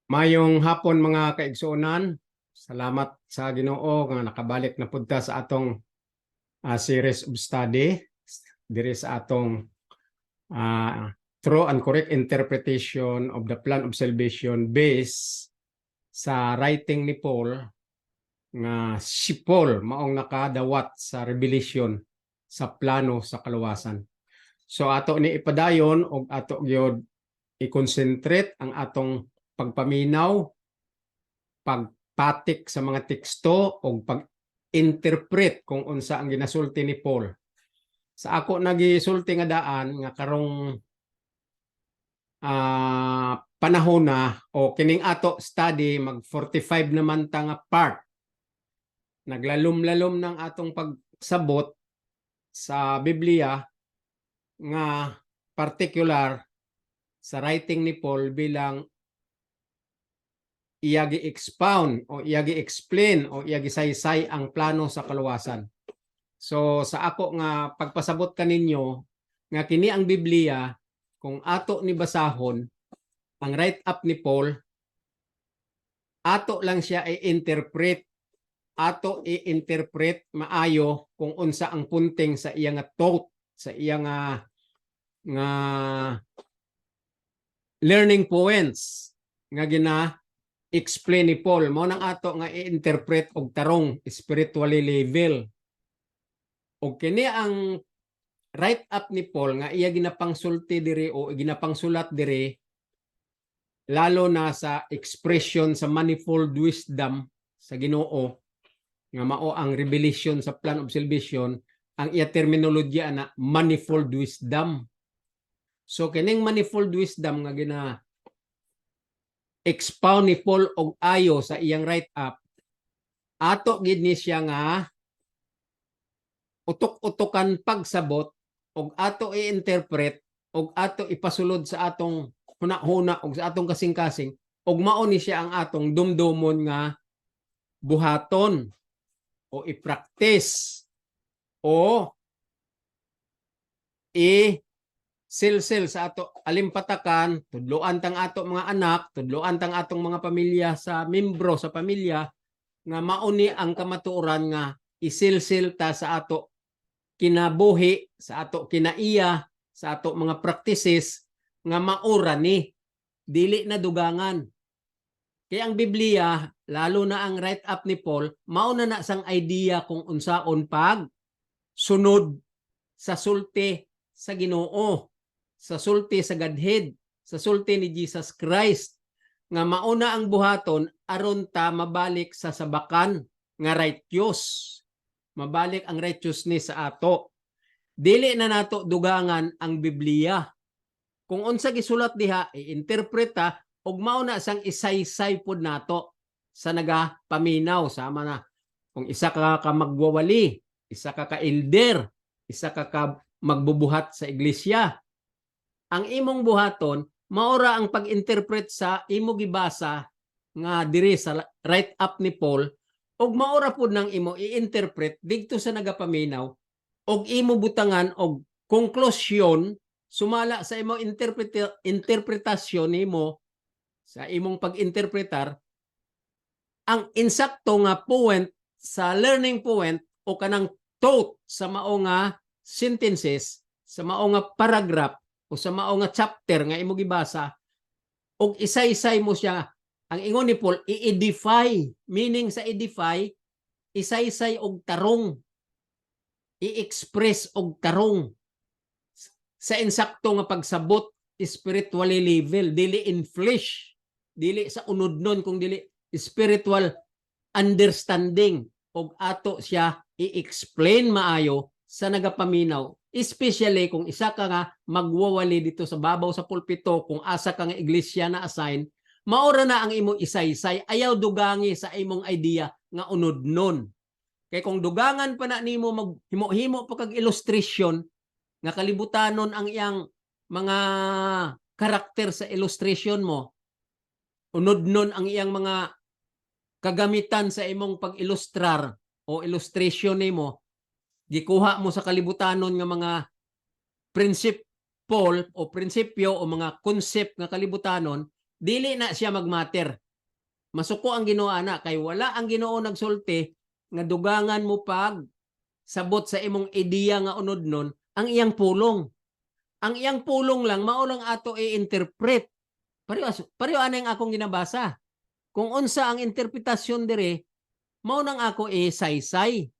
Mayong hapon mga kaigsuonan. Salamat sa Ginoo nga nakabalik na punta sa atong series of study diri sa atong ah, true and correct interpretation of the plan of salvation based sa writing ni Paul nga si Paul maong nakadawat sa revelation sa plano sa kaluwasan. So ato ni ipadayon og ato gyud i-concentrate ang atong pagpaminaw, pagpatik sa mga teksto o pag-interpret kung unsa ang ginasulti ni Paul. Sa ako nagisulti nga daan nga karong panahon na o kining ato study mag 45 naman ta nga part. Naglalom-lalom ng atong pagsabot sa Biblia nga particular sa writing ni Paul bilang iyagi expound o iyagi explain o iyagi saysay ang plano sa kaluwasan. So sa ako nga pagpasabot kaninyo nga kini ang Biblia kung ato ni basahon ang write up ni Paul, ato lang siya i-interpret, ato i-interpret maayo kung unsa ang punting sa iya nga thought, sa iya nga learning points nga explain ni Paul. Mao nang ato nga i-interpret og tarong spiritually level. Og kini ang write up ni Paul nga iya ginapangsulti diri o ginapangsulat diri lalo na sa expression sa manifold wisdom sa Ginoo nga mao ang revelation sa plan of salvation, ang iya terminolohiya na manifold wisdom. So kining manifold wisdom nga expound ni Paul og ayo sa iyang write up, ato gid ni siya nga utok-utokan pagsabot og ato i-interpret og ato ipasulod sa atong huna-huna og sa atong kasing-kasing og mao ni siya ang atong dumdumon nga buhaton o i-practice o silsil sa ato alimpatakan, tudloan tang ato mga anak, tudloan tang atong mga pamilya sa membro sa pamilya nga mauni ang kamatuoran nga isilsil ta sa ato kinabuhi, sa ato kinaiya, sa ato mga practices nga maura ni dili na dugangan. Kaya ang Biblia, lalo na ang write up ni Paul, mauna na sang idea kung unsaon pag sunod sa sulti sa Ginoo, sa sulti sa Godhead, sa sulti ni Jesus Christ, nga mauna ang buhaton aron ta mabalik sa sabakan nga righteous. Mabalik ang righteousness sa ato. Dili na nato dugangan ang Biblia. Kung unsa gisulat diha, i-interpreta og mauna sang isaysay pod nato sa nagapaminaw sama na. Kung isa ka magwawali, isa ka elder, isa ka magbubuhat sa iglesia, ang imong buhaton maora ang pag-interpret sa imo gibasa nga diri sa write up ni Paul og maora pud nang imo i-interpret didto sa nagapaminaw og imo butangan og konklusyon sumala sa imong interpretasyon nimo sa imong pag-interpretar ang insakto nga point sa learning point o kanang thought sa mao nga sentences, sa mao nga paragraph o sa mao nga chapter nga imo gibasa og isa-isay mo siya. Ang ingon ni Paul, i-edify, meaning sa edify, isa-isay og tarong, i-express og tarong sa insakto nga pagsabot spiritually level, dili in flesh, dili sa unod-non kung dili spiritual understanding og ato siya i-explain maayo sa nagapaminaw, especially kung isa ka nga magwawali dito sa babaw sa pulpito, kung asa ka nga iglesia na assign, maora na ang imong isaysay, ayaw dugangi sa imong idea nga unod-non. Kay kung dugangan pa na nimo maghimo-himo pa kag illustration nga kalibutanon ang iyang mga karakter sa illustration mo, unod-non ang iyang mga kagamitan sa imong pag-ilustrar o illustration nimo, gikuha mo sa kalibutanon nga mga principle o prinsipyo o mga concept nga kalibutanon, dili na siya magmatter. Masuko ang Ginoo ana kay wala ang Ginoo nagsulti nga dugangan mo pag sabot sa imong ideya nga unod nun ang iyang pulong. Ang iyang pulong lang mao lang ato i-interpret. Pareho ana yung akong ginabasa. Kung unsa ang interpretasyon dire, mao nang ako saysay.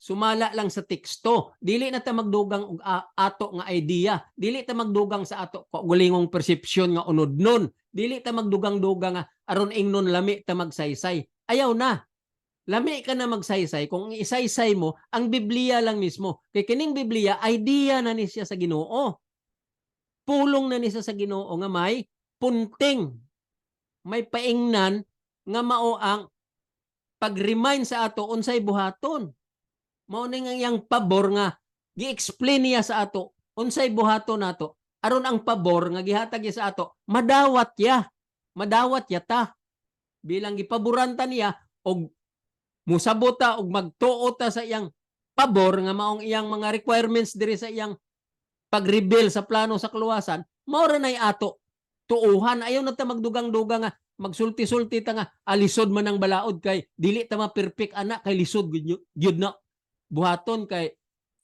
Sumala lang sa teksto. Dili na ta magdugang og ato nga idea. Dili ta magdugang sa ato gulingong persepsyon nga unod nun. Dili ta magdugang-dugang nga aron ingnon lami ta magsaysay. Ayaw na. Lami ka na magsaysay kung isaysay mo ang Biblia lang mismo. Kay kining Biblia idea na ni siya sa Ginoo. Pulong na ni siya sa Ginoo nga may punting. May paingnan nga mao ang pag-remind sa ato unsay buhaton. Mao ning iyang pabor nga gi-explain niya sa ato unsay buhaton nato aron ang pabor nga gihatag sa ato madawat ya ta bilang gipaboranta niya og musabot ta og magtuo ta sa iyang pabor nga maong iyang mga requirements diri sa iyang pag-reveal sa plano sa kaluwasan mao ra nay ato tuuhan. Ayaw na ta magdugang-dugang nga magsulti-sulti ta nga alisod man ang balaod kay dili ta ma-perfect ana kay lisod gyud na buhaton kay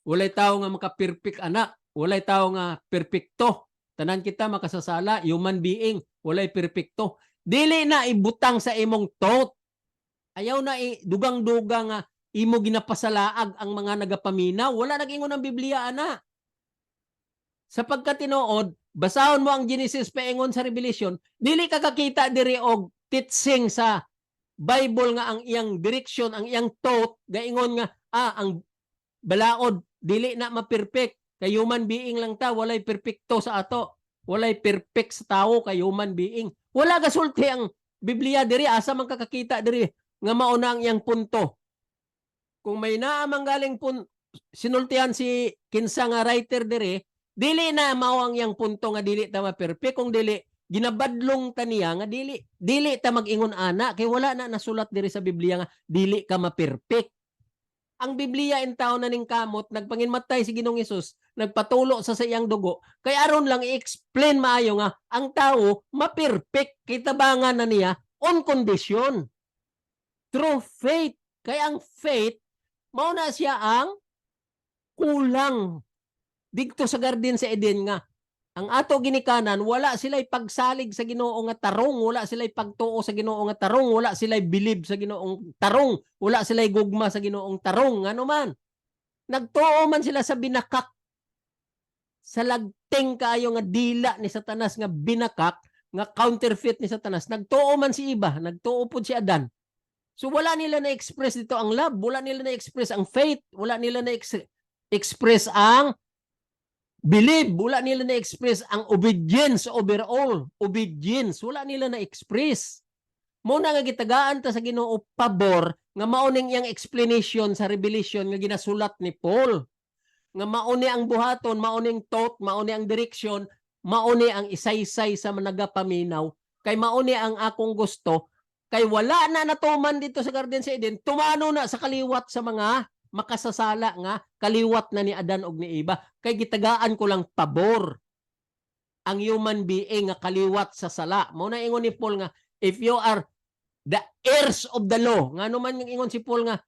walay tawo nga maka-perfect ana, walay tawo nga perpekto. Tanan kita makasasala, human being, walay perpekto. Dili na ibutang sa imong thought. Ayaw na dugang-dugang nga imo ginapasalaag ang mga nagapaminaw. Wala nag-ingon ang Biblia ana. Sapagkat tinuod, basahon mo ang Genesis paingon sa Revelation, dili ka kakita diri og teaching sa Bible nga ang iyang direction, ang iyang thought, gaingon nga ang balaod dili na ma-perfect kay human being lang ta, walay perpekto sa ato, walay perfect sa tawo kay human being. Wala gasulti ang Biblia diri, asa man kakakita diri nga mao na ang iyang punto. Kung may naamang galing sinultihan si kinsa nga writer diri, dili na mao ang iyang punto nga dili ta ma-perfect, kung dili ginabadlong ta niya nga dili ta mag-ingon ana kay wala na nasulat diri sa Biblia nga dili ka ma-perfect. Ang Biblia in taon na ning kamot, nagpanginmatay si Ginoong Hesus, nagpatulo sa iyang dugo, kay aron lang i-explain maayo nga ang tao ma-perfect, kitabangan na niya on condition. Through faith. Kay ang faith, mao na siya ang kulang. Dito sa Garden sa Eden nga, ang ato ginikanan, wala sila'y pagsalig sa Ginoo nga tarong, wala sila'y pagtuo sa Ginoo nga tarong, wala sila'y bilib sa Ginoong tarong, wala sila'y gugma sa Ginoong tarong, ano man. Nagtuo man sila sa binakak, sa lagting kaayo nga dila ni Satanas nga binakak, nga counterfeit ni Satanas. Nagtuo man si Iba, nagtuo po si Adan. So wala nila na-express dito ang love, wala nila na-express ang faith, wala nila na-express ang believe, wala nila na-express ang obedience overall. Obedience, wala nila na-express. Muna nga gitagaan ta sa Ginoo pabor nga mauning iyang explanation sa Revelation nga ginasulat ni Paul. Nga mauni ang buhaton, mauning thought, mauni ang direction, mauni ang isaysay sa managapaminaw. Kay mauni ang akong gusto, kay wala na natuman dito sa Garden sa Eden, tumano na sa kaliwat sa mga makasasala nga kaliwat na ni Adan og ni Eva, kay gitagaan ko lang pabor ang human being nga kaliwat sa sala. Mao na ingon ni Paul nga if you are the heirs of the law, nga naman yung ingon si Paul nga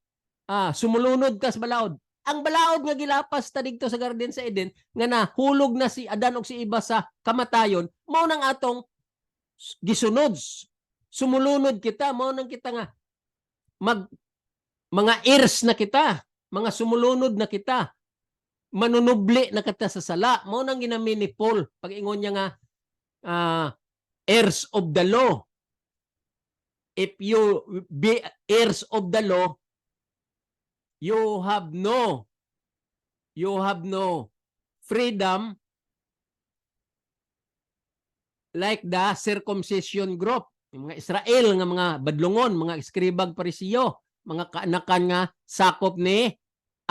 sumulunod ka sa balaod. Ang balaod nga gilapas ta dito sa Garden sa Eden nga nahulog na si Adan og si Eva sa kamatayon, mao nang atong gisunod. Sumulunod kita, mao nang kita nga mga heirs na kita, mga sumulunod na kita, manunubli na kita sa sala. Mao nang ginamin ni Paul pag-ingon niya nga heirs of the law. If you be heirs of the law, you have no freedom like the circumcision group. Yung mga Israel nga mga badlungon, mga eskribag parisiyo, mga kaanakan nga sakop ni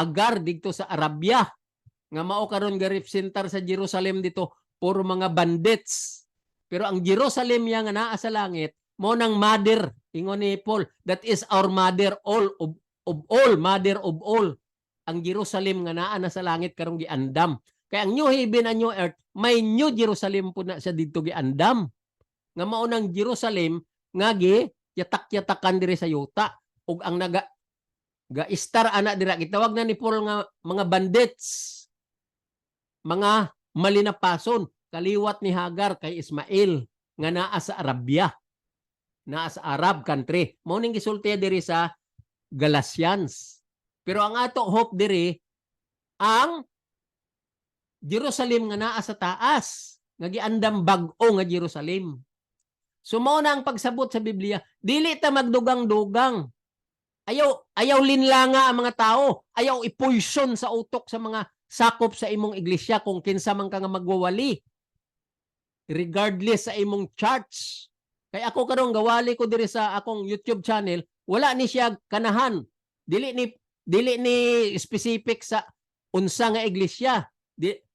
Agar dito sa Arabia, nga mao karon ga representar sa Jerusalem dito puro mga bandits. Pero ang Jerusalem nga naa sa langit mo nang mother, ingon ni Paul, that is our mother all of all, mother of all. Ang Jerusalem nga naa na sa langit karong giandam. Kaya ang new heaven and new earth, may new Jerusalem po na siya dito giandam. nga mao nang Jerusalem nga yatak-yatakan diri sa yuta ug ang ga-istar ana dira gitawag na ni Paul nga mga bandits, mga malinapason kaliwat ni Hagar kay Ismael nga naa sa Arabia, naa sa Arab country. Mao ning gisulti diri sa Galatians. Pero ang ato hope diri ang Jerusalem nga naa sa taas, nga giandam bag-o nga Jerusalem. So mao na ang pagsabot sa Biblia, dili ta magdugang-dugang. Ayaw linlanga ang mga tao, ayaw ipoison sa utok sa mga sakop sa imong iglesia kung kinsa man ka nga magwawali. Regardless sa imong church. Kay ako karon gawali ko diri sa akong YouTube channel, wala ni siya kanahan. Dili ni specific sa unsa nga iglesia.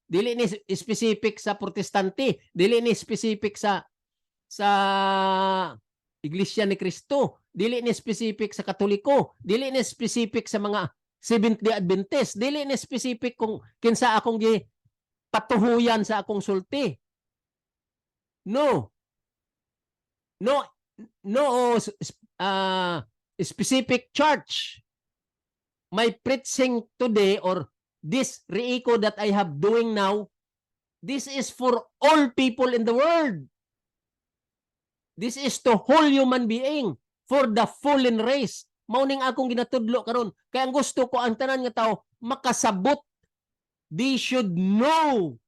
Dili ni specific sa protestante, dili ni specific sa Iglesia ni Cristo, dili ni specific sa Katoliko, dili ni specific sa mga Seventh-day Adventist, dili ni specific kung kinsa akong patuhuyan sa akong sulti. No. Specific church. My preaching today or this reiko that I have doing now, this is for all people in the world. This is to whole human being, for the fallen race. Mauning akong ginatudlo karon. Kaya ang gusto ko ang tanan nga tao makasabot. They should know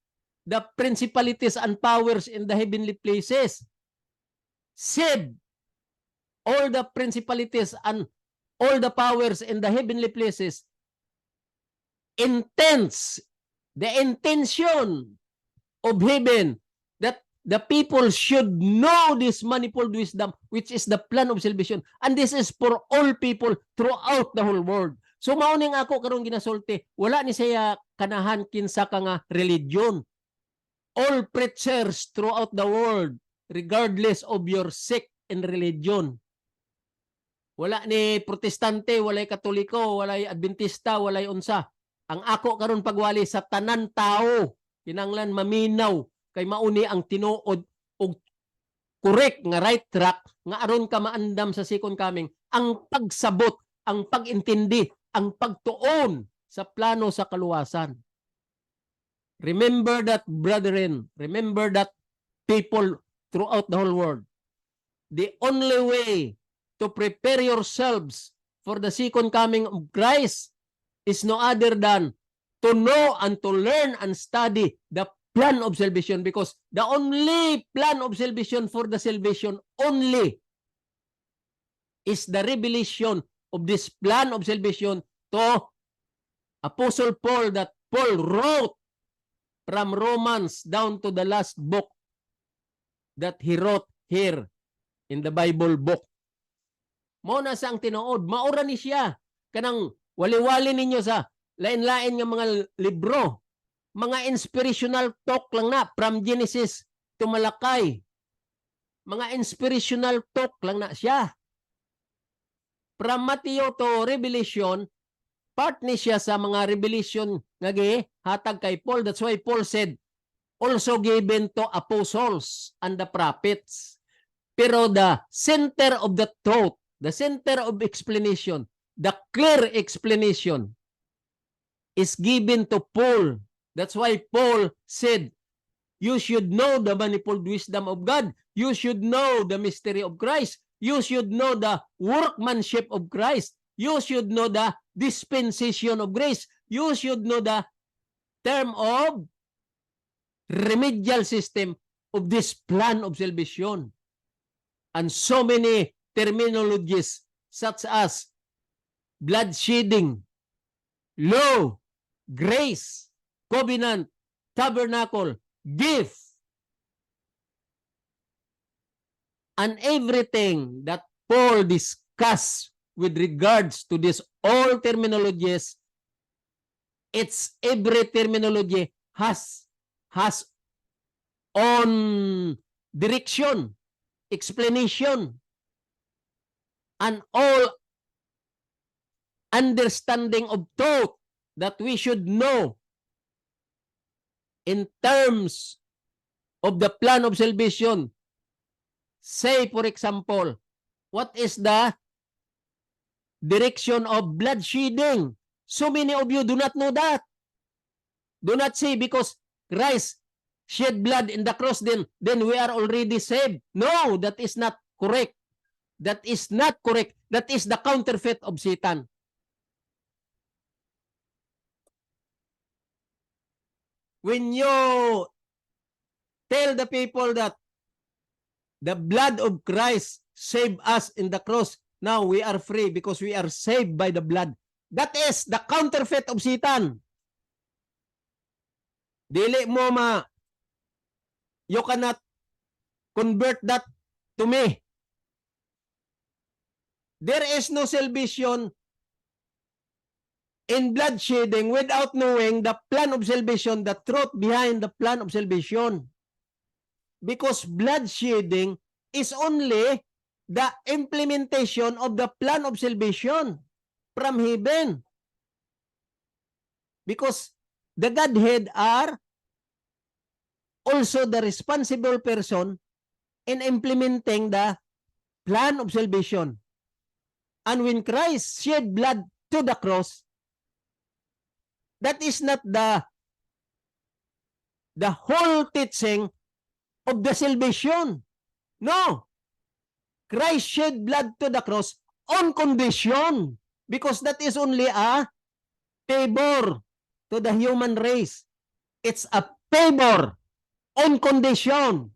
the principalities and powers in the heavenly places. Said all the principalities and all the powers in the heavenly places intends the intention of heaven that the people should know this manifold wisdom, which is the plan of salvation. And this is for all people throughout the whole world. So mauning ako karong ginasulti, wala ni saya kanahan kinsa ka nga religion. All preachers throughout the world, regardless of your sect and religion. Wala ni protestante, walay katoliko, walay adventista, walay unsa. Ang ako karon pagwali sa tanan tao, kinanglan maminaw kay mauni ang tinuod og correct nga right track nga aron ka maandam sa second coming, ang pagsabot, ang pagintindi, ang pagtuon sa plano sa kaluwasan. Remember that, brethren. Remember that, people throughout the whole world. The only way to prepare yourselves for the second coming of Christ is no other than to know and to learn and study the plan of salvation, because the only plan of salvation for the salvation only is the revelation of this plan of salvation to Apostle Paul, that Paul wrote from Romans down to the last book that he wrote here in the Bible book. Mao na sa ang tinuod, maura ni siya kanang wali-wali ninyo sa lain-lain nga mga libro, mga inspirational talk lang na from Genesis to Malakay. Mga inspirational talk lang na siya. From Matthew to Revelation, part ni siya sa mga revelation nga hatag kay Paul. That's why Paul said, also given to apostles and the prophets. Pero the center of the thought, the center of explanation, the clear explanation is given to Paul. That's why Paul said, you should know the manifold wisdom of God. You should know the mystery of Christ. You should know the workmanship of Christ. You should know the dispensation of grace. You should know the term of remedial system of this plan of salvation. And so many terminologies such as bloodshedding, law, grace, covenant, tabernacle, gift, and everything that Paul discussed with regards to this all terminologies, it's every terminology has on direction, explanation, and all understanding of thought that we should know in terms of the plan of salvation Say, for example, what is the direction of blood shedding? So many of you do not know that. Do not say because Christ shed blood in the cross, then we are already saved. No, that is not correct. That is not correct. That is the counterfeit of Satan. When you tell the people that the blood of Christ saved us in the cross, now we are free because we are saved by the blood. That is the counterfeit of Satan. Dili mo you cannot convert that to me. There is no salvation in blood shedding without knowing the plan of salvation, the truth behind the plan of salvation. Because blood shedding is only the implementation of the plan of salvation from heaven. Because the Godhead are also the responsible person in implementing the plan of salvation. And when Christ shed blood to the cross, that is not the whole teaching of the salvation. No. Christ shed blood to the cross on condition, because that is only a favor to the human race. It's a favor on condition.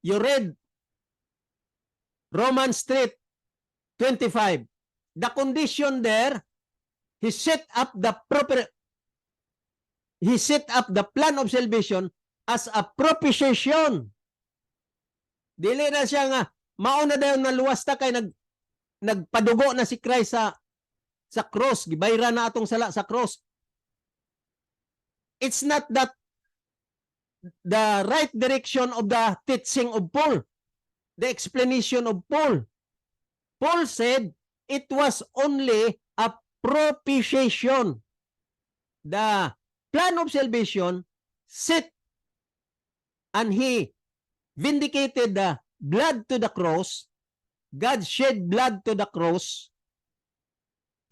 You read Romans 3:25. The condition there, he set up the plan of salvation as a propitiation. Dili na siya nga mauna dayon na luwas ta kay nagpadugo na si Christ sa cross, gibayra na atong sala sa cross. It's not that the right direction of the teaching of Paul, the explanation of Paul. Paul said it was only a propitiation. The plan of salvation set, and he vindicated the blood to the cross. God shed blood to the cross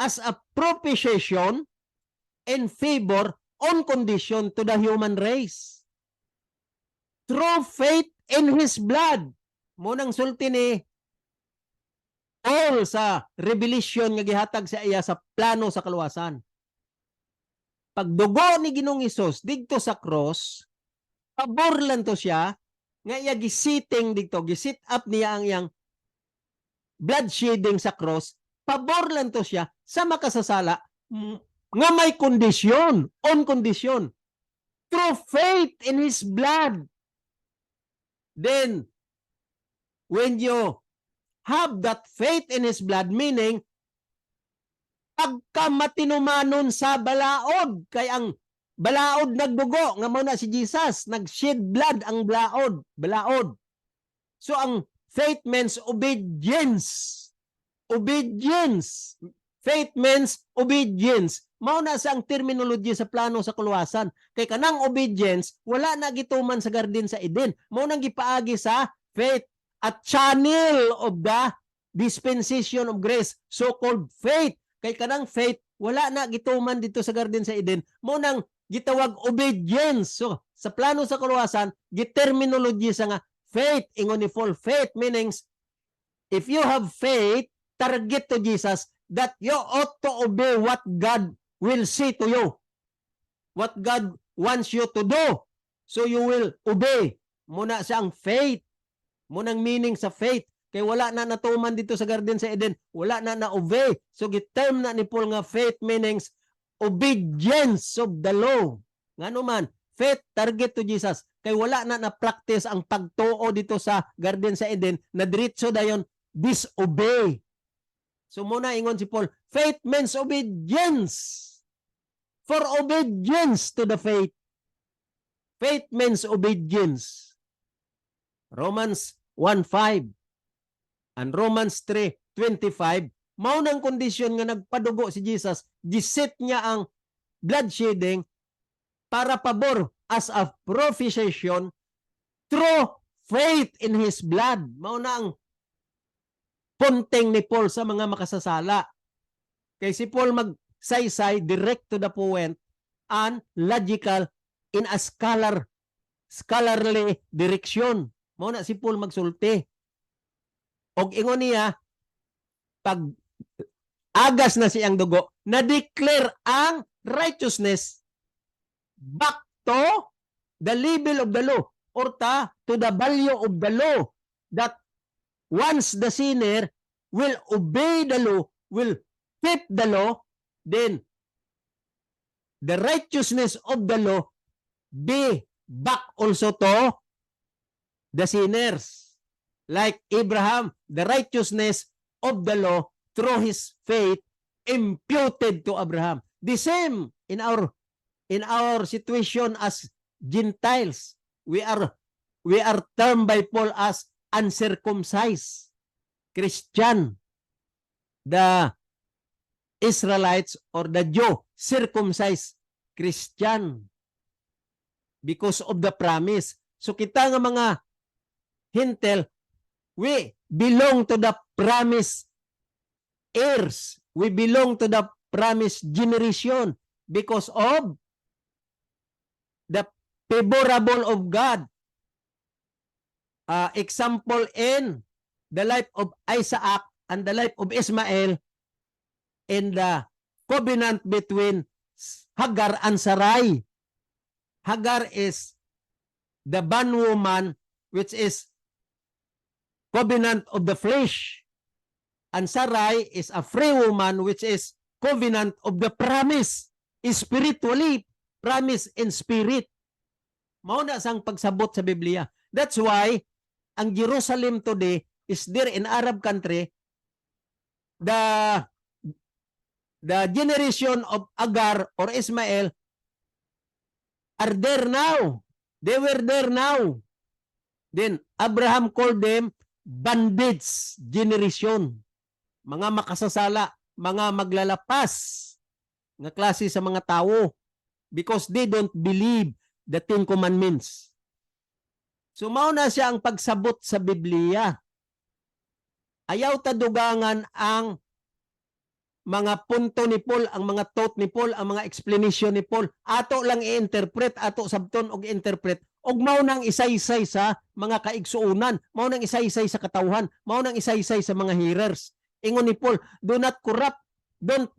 as a propitiation in favor on condition to the human race. Through faith in His blood. Munang sulti ni Paul sa revelation nga gihatag sa iya sa plano sa kaluwasan. Pagdugo ni Ginoong Hesus didto sa cross, pabor lang to siya nga iya gisiting didto, gisit up niya ang iyang blood shedding sa cross, pabor lang to siya sa makasasala nga may kondisyon, on condition, through faith in His blood. Then, when you have that faith in His blood, meaning, pagka matinumanon sa balaod, kay ang balaod nagdugo, nga muna si Jesus, nag-shed blood ang balaod. So, ang faith means obedience. Obedience. Faith means obedience. Mauna sa ang terminology sa plano sa kaluwasan. Kay kanang obedience, wala na gituman sa garden sa Eden. Maunang gipaagi sa faith, a channel of the dispensation of grace, so-called faith. Kay kanang faith, wala na gituman dito sa garden sa Eden. Maunang gitawag obedience. So, sa plano sa kaluwasan, giterminology sa nga faith, ingon ni Paul. Faith meanings, if you have faith, target to Jesus, that you ought to obey what God will say to you. What God wants you to do. So you will obey. Muna sa ang faith. Munang meaning sa faith. Kay wala na natuman dito sa garden sa Eden. Wala na na-obey. So giterm na ni Paul nga faith meanings obedience of the law. Nga naman, faith target to Jesus. Kay wala na na-practice ang pagtuo dito sa garden sa Eden na diretso dayon disobey. So muna ingon si Paul, faith means obedience. For obedience to the faith. Faith means obedience. Romans 1:5 and Romans 3:25, maunang kondisyon nga nagpadugo si Jesus, giset niya ang blood shedding para pabor as a propitiation through faith in his blood. Mao na ang punting ni Paul sa mga makasasala. Kay si Paul magsaysay direct to the point and logical in a scholarly direction. Mao na si Paul magsulti. Og ingon niya, pag agas na siyang dugo, na-declare ang righteousness back to the level of the law or to the value of the law, that once the sinner will obey the law, will keep the law, then the righteousness of the law be back also to the sinners. Like Abraham, the righteousness of the law through his faith imputed to Abraham. The same in our situation as Gentiles. We are termed by Paul as uncircumcised Christian. The Israelites or the Jew, circumcised Christian because of the promise. So kita nga mga Hintel, we belong to the promise heirs. We belong to the promise generation because of the favorable of God. Example in the life of Isaac and the life of Ismael in the covenant between Hagar and Sarai. Hagar is the bondwoman, which is covenant of the flesh. And Sarai is a free woman, which is covenant of the promise. Spiritually, promise in spirit. Mao na sang pagsabot sa Biblia. That's why, ang Jerusalem today is there in Arab country. The generation of Agar or Ismael are there now. They were there now. Then, Abraham called them bandits generation. Mga makasasala, mga maglalapas nga klase sa mga tao because they don't believe the Ten Commandments. So, mao na siya ang pagsabot sa Biblia. Ayaw tadugangan ang mga punto ni Paul, ang mga thought ni Paul, ang mga explanation ni Paul. Ato lang i-interpret, ato sabton og i-interpret. Og mao nang isaysay sa mga kaigsuunan, mao nang isaysay sa katawhan, mao nang isaysay sa mga hearers. Ingon ni Paul, do not corrupt, don't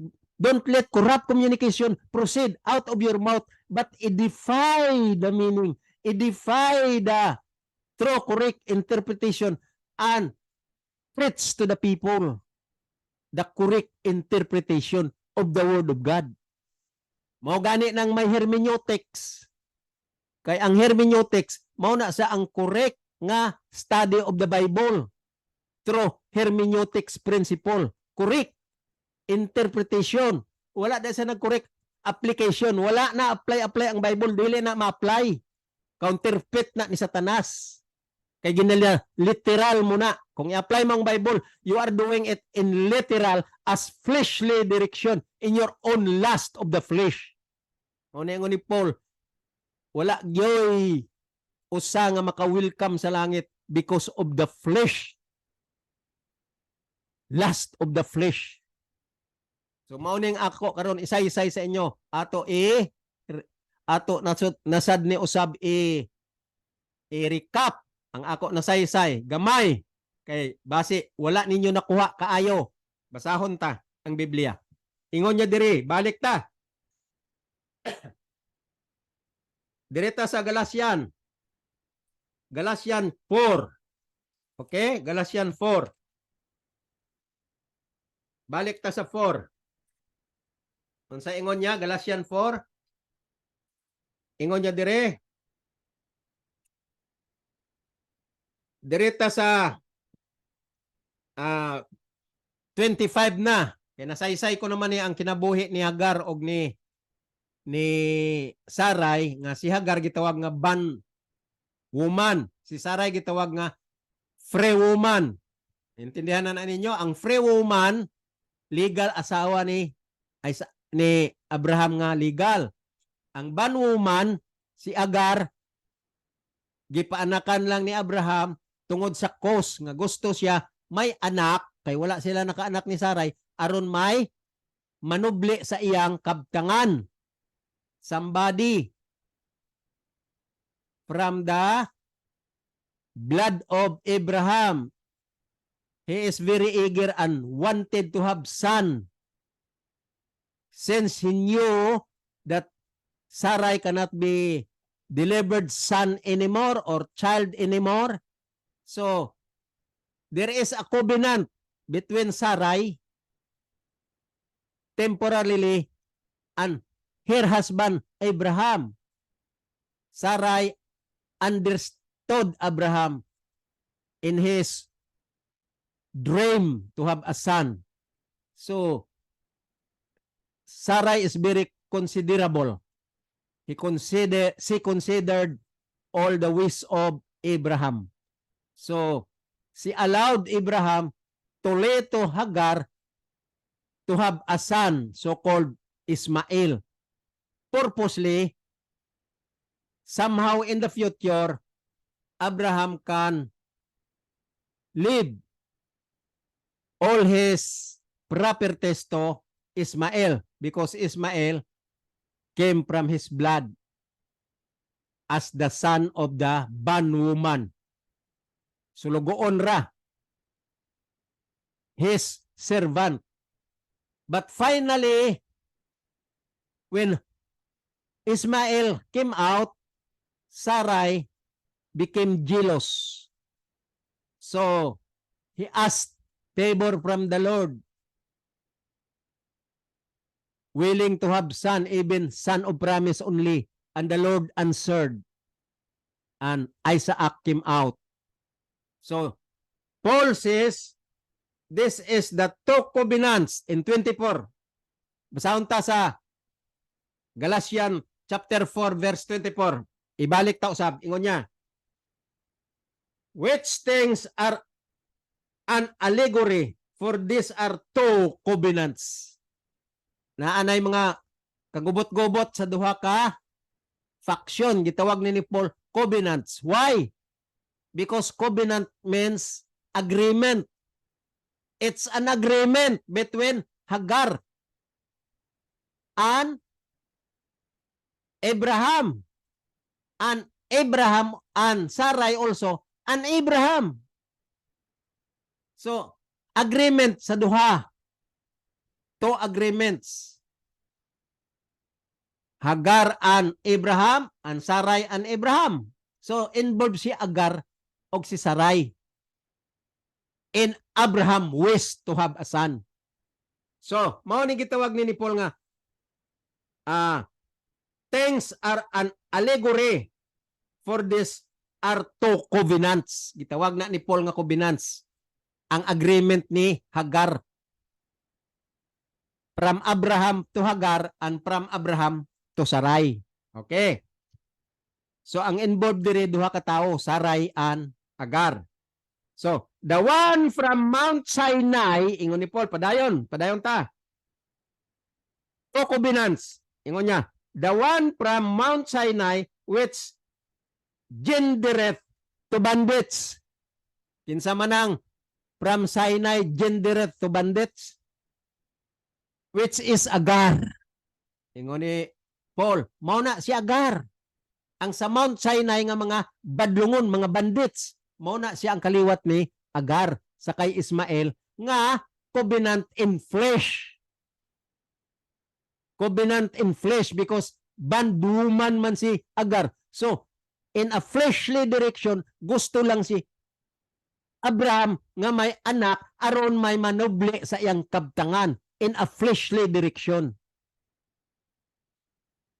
let corrupt communication proceed out of your mouth, but edify the meaning, edify the true correct interpretation, and preach to the people the correct interpretation of the Word of God. Mao gani nang may hermeneutics. Kay ang hermeneutics, mao na sa ang correct nga study of the Bible through hermeneutics principle. Correct interpretation. Wala na sa nag-correct application. Wala na apply ang Bible. Dili na ma-apply. Counterfeit na ni Satanas. Kay ginala, literal mo na. Kung i-apply mo ang Bible, you are doing it in literal as fleshly direction in your own lust of the flesh. O nengo ni Paul, wala gyoy usa nga maka-welcome sa langit because of the flesh. Lust of the flesh. So mauning ako karon isay-isay sa inyo. Ato nasad ni usab i-recap ang ako nasaysay. Gamay. Kay base wala ninyo nakuha kaayo. Basahon ta ang Biblia. Ingon niya diri, balik ta. Direta sa Galatian. Galatian 4. Okay? Galatian 4. Balik ta sa 4. Unsa ingon niya? Galatian 4. Ingon niya dire. Direta sa 25 na. Kaya nasaysay ko naman niya ang kinabuhi ni Hagar og ni Sarai, nga si Hagar gitawag nga ban woman, si Sarai gitawag nga free woman. Intindihan na ninyo, ang free woman legal asawa ni Abraham nga legal. Ang ban woman si Hagar Gipaanakan lang ni Abraham tungod sa cause nga gusto siya may anak kay wala sila nakaanak ni Sarai aron may manubli sa iyang kabtangan. Somebody from the blood of Abraham. He is very eager and wanted to have son. Since he knew that Sarai cannot be delivered son anymore or child anymore, so there is a covenant between Sarai temporarily and her husband Abraham. Sarai understood Abraham in his dream to have a son. So Sarai is very considerable. She considered all the ways of Abraham. So she allowed Abraham to lay to Hagar to have a son, so-called Ismael. Purposely, somehow in the future, Abraham can leave all his properties to Ismael because Ismael came from his blood as the son of the bondwoman. Sulugoon ra his servant. But finally, when Ismael came out, Sarai became jealous. So he asked favor from the Lord, willing to have son, even son of promise only. And the Lord answered, and Isaac came out. So Paul says, this is the two covenants in 24. Basahon ta sa Galatians chapter 4 verse 24. Ibalik ta usab ingon niya. Which things are an allegory, for these are two covenants. Naanay mga kagubot-gubot sa duha ka faction, gitawag ni Paul covenants. Why? Because covenant means agreement. It's an agreement between Hagar and Abraham. And Abraham and Sarai also and Abraham. So, agreement sa duha. Two agreements. Hagar and Abraham and Sarai and Abraham. So, involved si Hagar o si Sarai. And Abraham wished to have a son. So, mao ni gitawag ni Paul nga, things are an allegory, for this are two covenants. Gitawag na ni Paul nga covenants. Ang agreement ni Hagar. From Abraham to Hagar and from Abraham to Sarai. Okay. So, ang involved diri duha ka tawo, Sarai and Hagar. So, the one from Mount Sinai, ingon ni Paul, padayon ta. Two covenants, ingon niya, the one from Mount Sinai which gendereth to bandits. Kinsa man ang from Sinai gendereth to bandits, which is Hagar. Ingon ni Paul, mao na si Hagar. Ang sa Mount Sinai nga mga badlungon, mga bandits, mao na siya ang kaliwat ni Hagar sa kay Ismael nga covenant in flesh. Covenant in flesh because bondwoman man si Hagar. So, in a fleshly direction, gusto lang si Abraham nga may anak aron may manoble sa iyang kabtangan in a fleshly direction.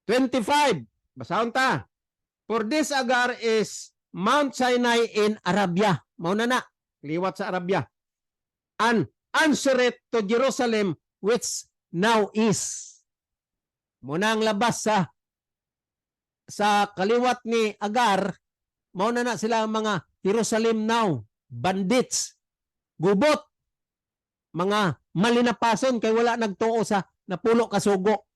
25. Basahon ta. For this Hagar is Mount Sinai in Arabia. Mauna na. Liwat sa Arabia. And answereth to Jerusalem which now is. Muna ang labas sa kaliwat ni Hagar, mauna na sila mga Jerusalem now, bandits, gubot, mga malinapason kay wala nagtuo sa napulo kasugo.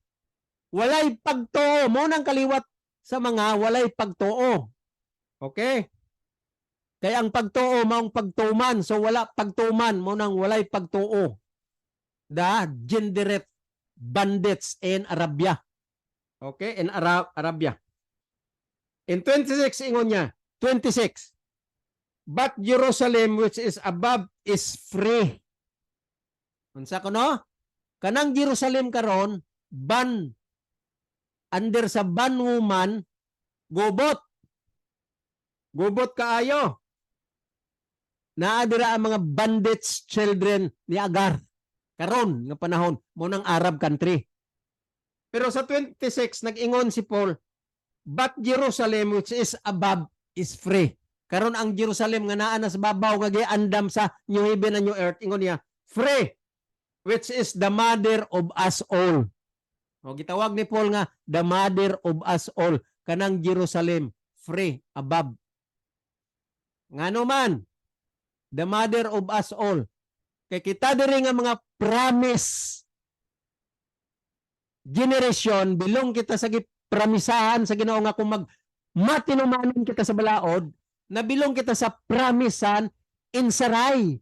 Walay pagtuo, mauna ang kaliwat sa mga walay pagtuo. Okay? Kaya ang pagtuo maong pagtuman. So wala pagtuman mo nang walay pagtuo. The Genderit bandits in Arabia. Okay? In Arabia. In 26, ingon niya. 26. But Jerusalem which is above is free. Unsa ko no? Kanang Jerusalem karon ban under sa ban woman gubot. Gubot kaayo. Naadira ang mga bandits children ni Agar karon nga panahon mo ng Arab country. Pero sa 26 nag-ingon si Paul, but Jerusalem which is above is free. Karon ang Jerusalem nga naa na sa babaw nga giandam sa new heaven and new earth, ingon niya, free, which is the mother of us all. O gitawag ni Paul nga the mother of us all, kanang Jerusalem free above. Ngano man, the mother of us all. Kay kita diri nga mga promise generation, bilong kita sa gipramisahan sa Ginoo nga kung matinumanon kita sa balaod, nabilong kita sa promisan in Sarai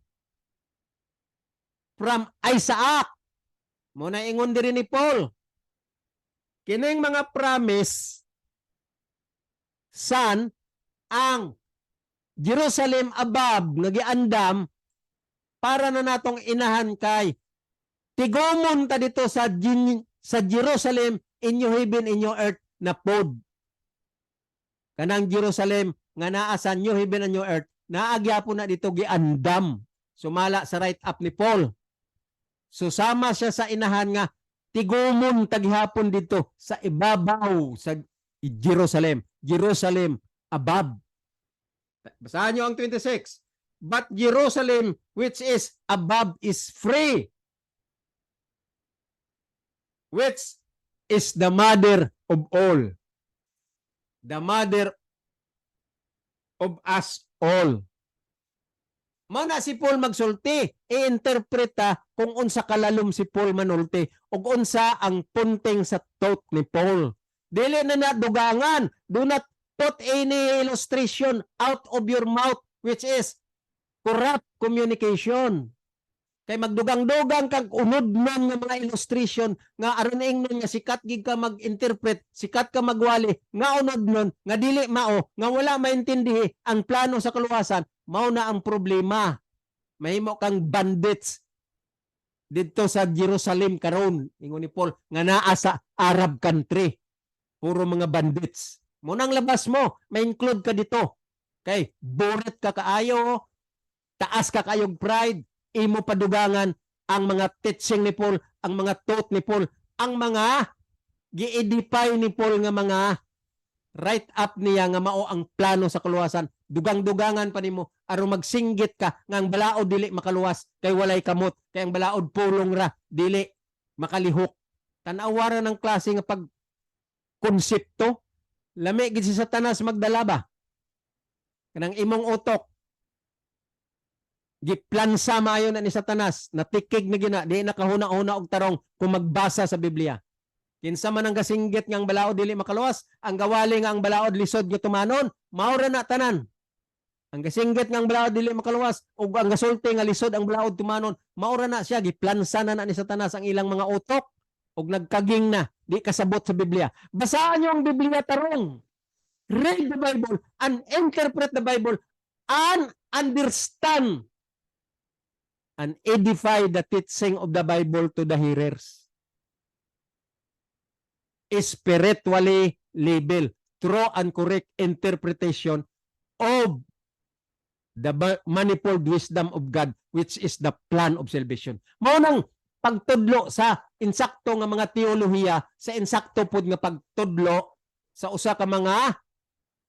from Isaac. Muna ingon diri ni Paul. Kining mga promise san ang Jerusalem above nga giandam para na natong inahan kay tigomon ta dito sa Jerusalem, inyo heaven, inyo earth na pod. Kanang Jerusalem nga naa sa new heaven and new earth, naagyapon na dito giandam. Sumala sa right up ni Paul. Susama siya sa inahan nga tigomon tagihapon dito sa ibabaw sa Jerusalem. Jerusalem above. Basahan nyo ang 26. But Jerusalem which is above is free, which is the mother of all. The mother of us all. Mana si Paul magsulti, i-interpreta kung unsa kalalom si Paul manulti ug unsa ang punting sa thought ni Paul. Dili na nadugangan. Do not put any illustration out of your mouth which is corrupt communication. Kay magdugang-dugang kag unod-non nga mga illustration nga aron ingnon nga sikat gid ka mag-interpret, sikat ka magwali, nga unod-non nga dili mao, nga wala maintindihi ang plano sa kaluwasan, mao na ang problema. Mahimo kang bandits didto sa Jerusalem karon, ingon ni Paul, nga naa sa Arab country. Puro mga bandits. Munang labas mo, may include ka dito. Kay buret ka kaayo, taas ka kayog pride, imo padugangan ang mga teaching ni Paul, ang mga thought ni Paul, ang mga gi-edify ni Paul nga mga right up niya nga mao ang plano sa kaluwasan. Dugang-dugangan pa nimo aron magsinggit ka nga ang balaod dili makaluwas kay walay kamot, kay ang balaod pulong ra dili makalihok. Tan-awara ng klase nga pag konsepto, lami gid si Satanas magdala ba? Kanang imong utok giplansa maayo na ni Satanas, natikig na gina, di nakahuna-una og tarong kung magbasa sa Biblia. Kinsa man ang gasinggit nga ang balaod dili makaluwas, ang gawali nga ang balaod lisod nga tumanon, mao ra na tanan. Ang gasinggit nga ang balaod dili makaluwas ug ang gasulti nga lisod ang balaod tumanon, mao ra na siya giplansa na ni Satanas ang ilang mga utok ug nagkaging na, di kasabot sa Biblia. Basahan niyo ang Biblia tarong. Read the Bible and interpret the Bible and understand and edify the teaching of the Bible to the hearers. Spiritually label, true and correct interpretation of the manifold wisdom of God, which is the plan of salvation. Mao nang pagtudlo sa insakto nga mga teolohiya, sa insakto pod nga pagtudlo sa usa ka mga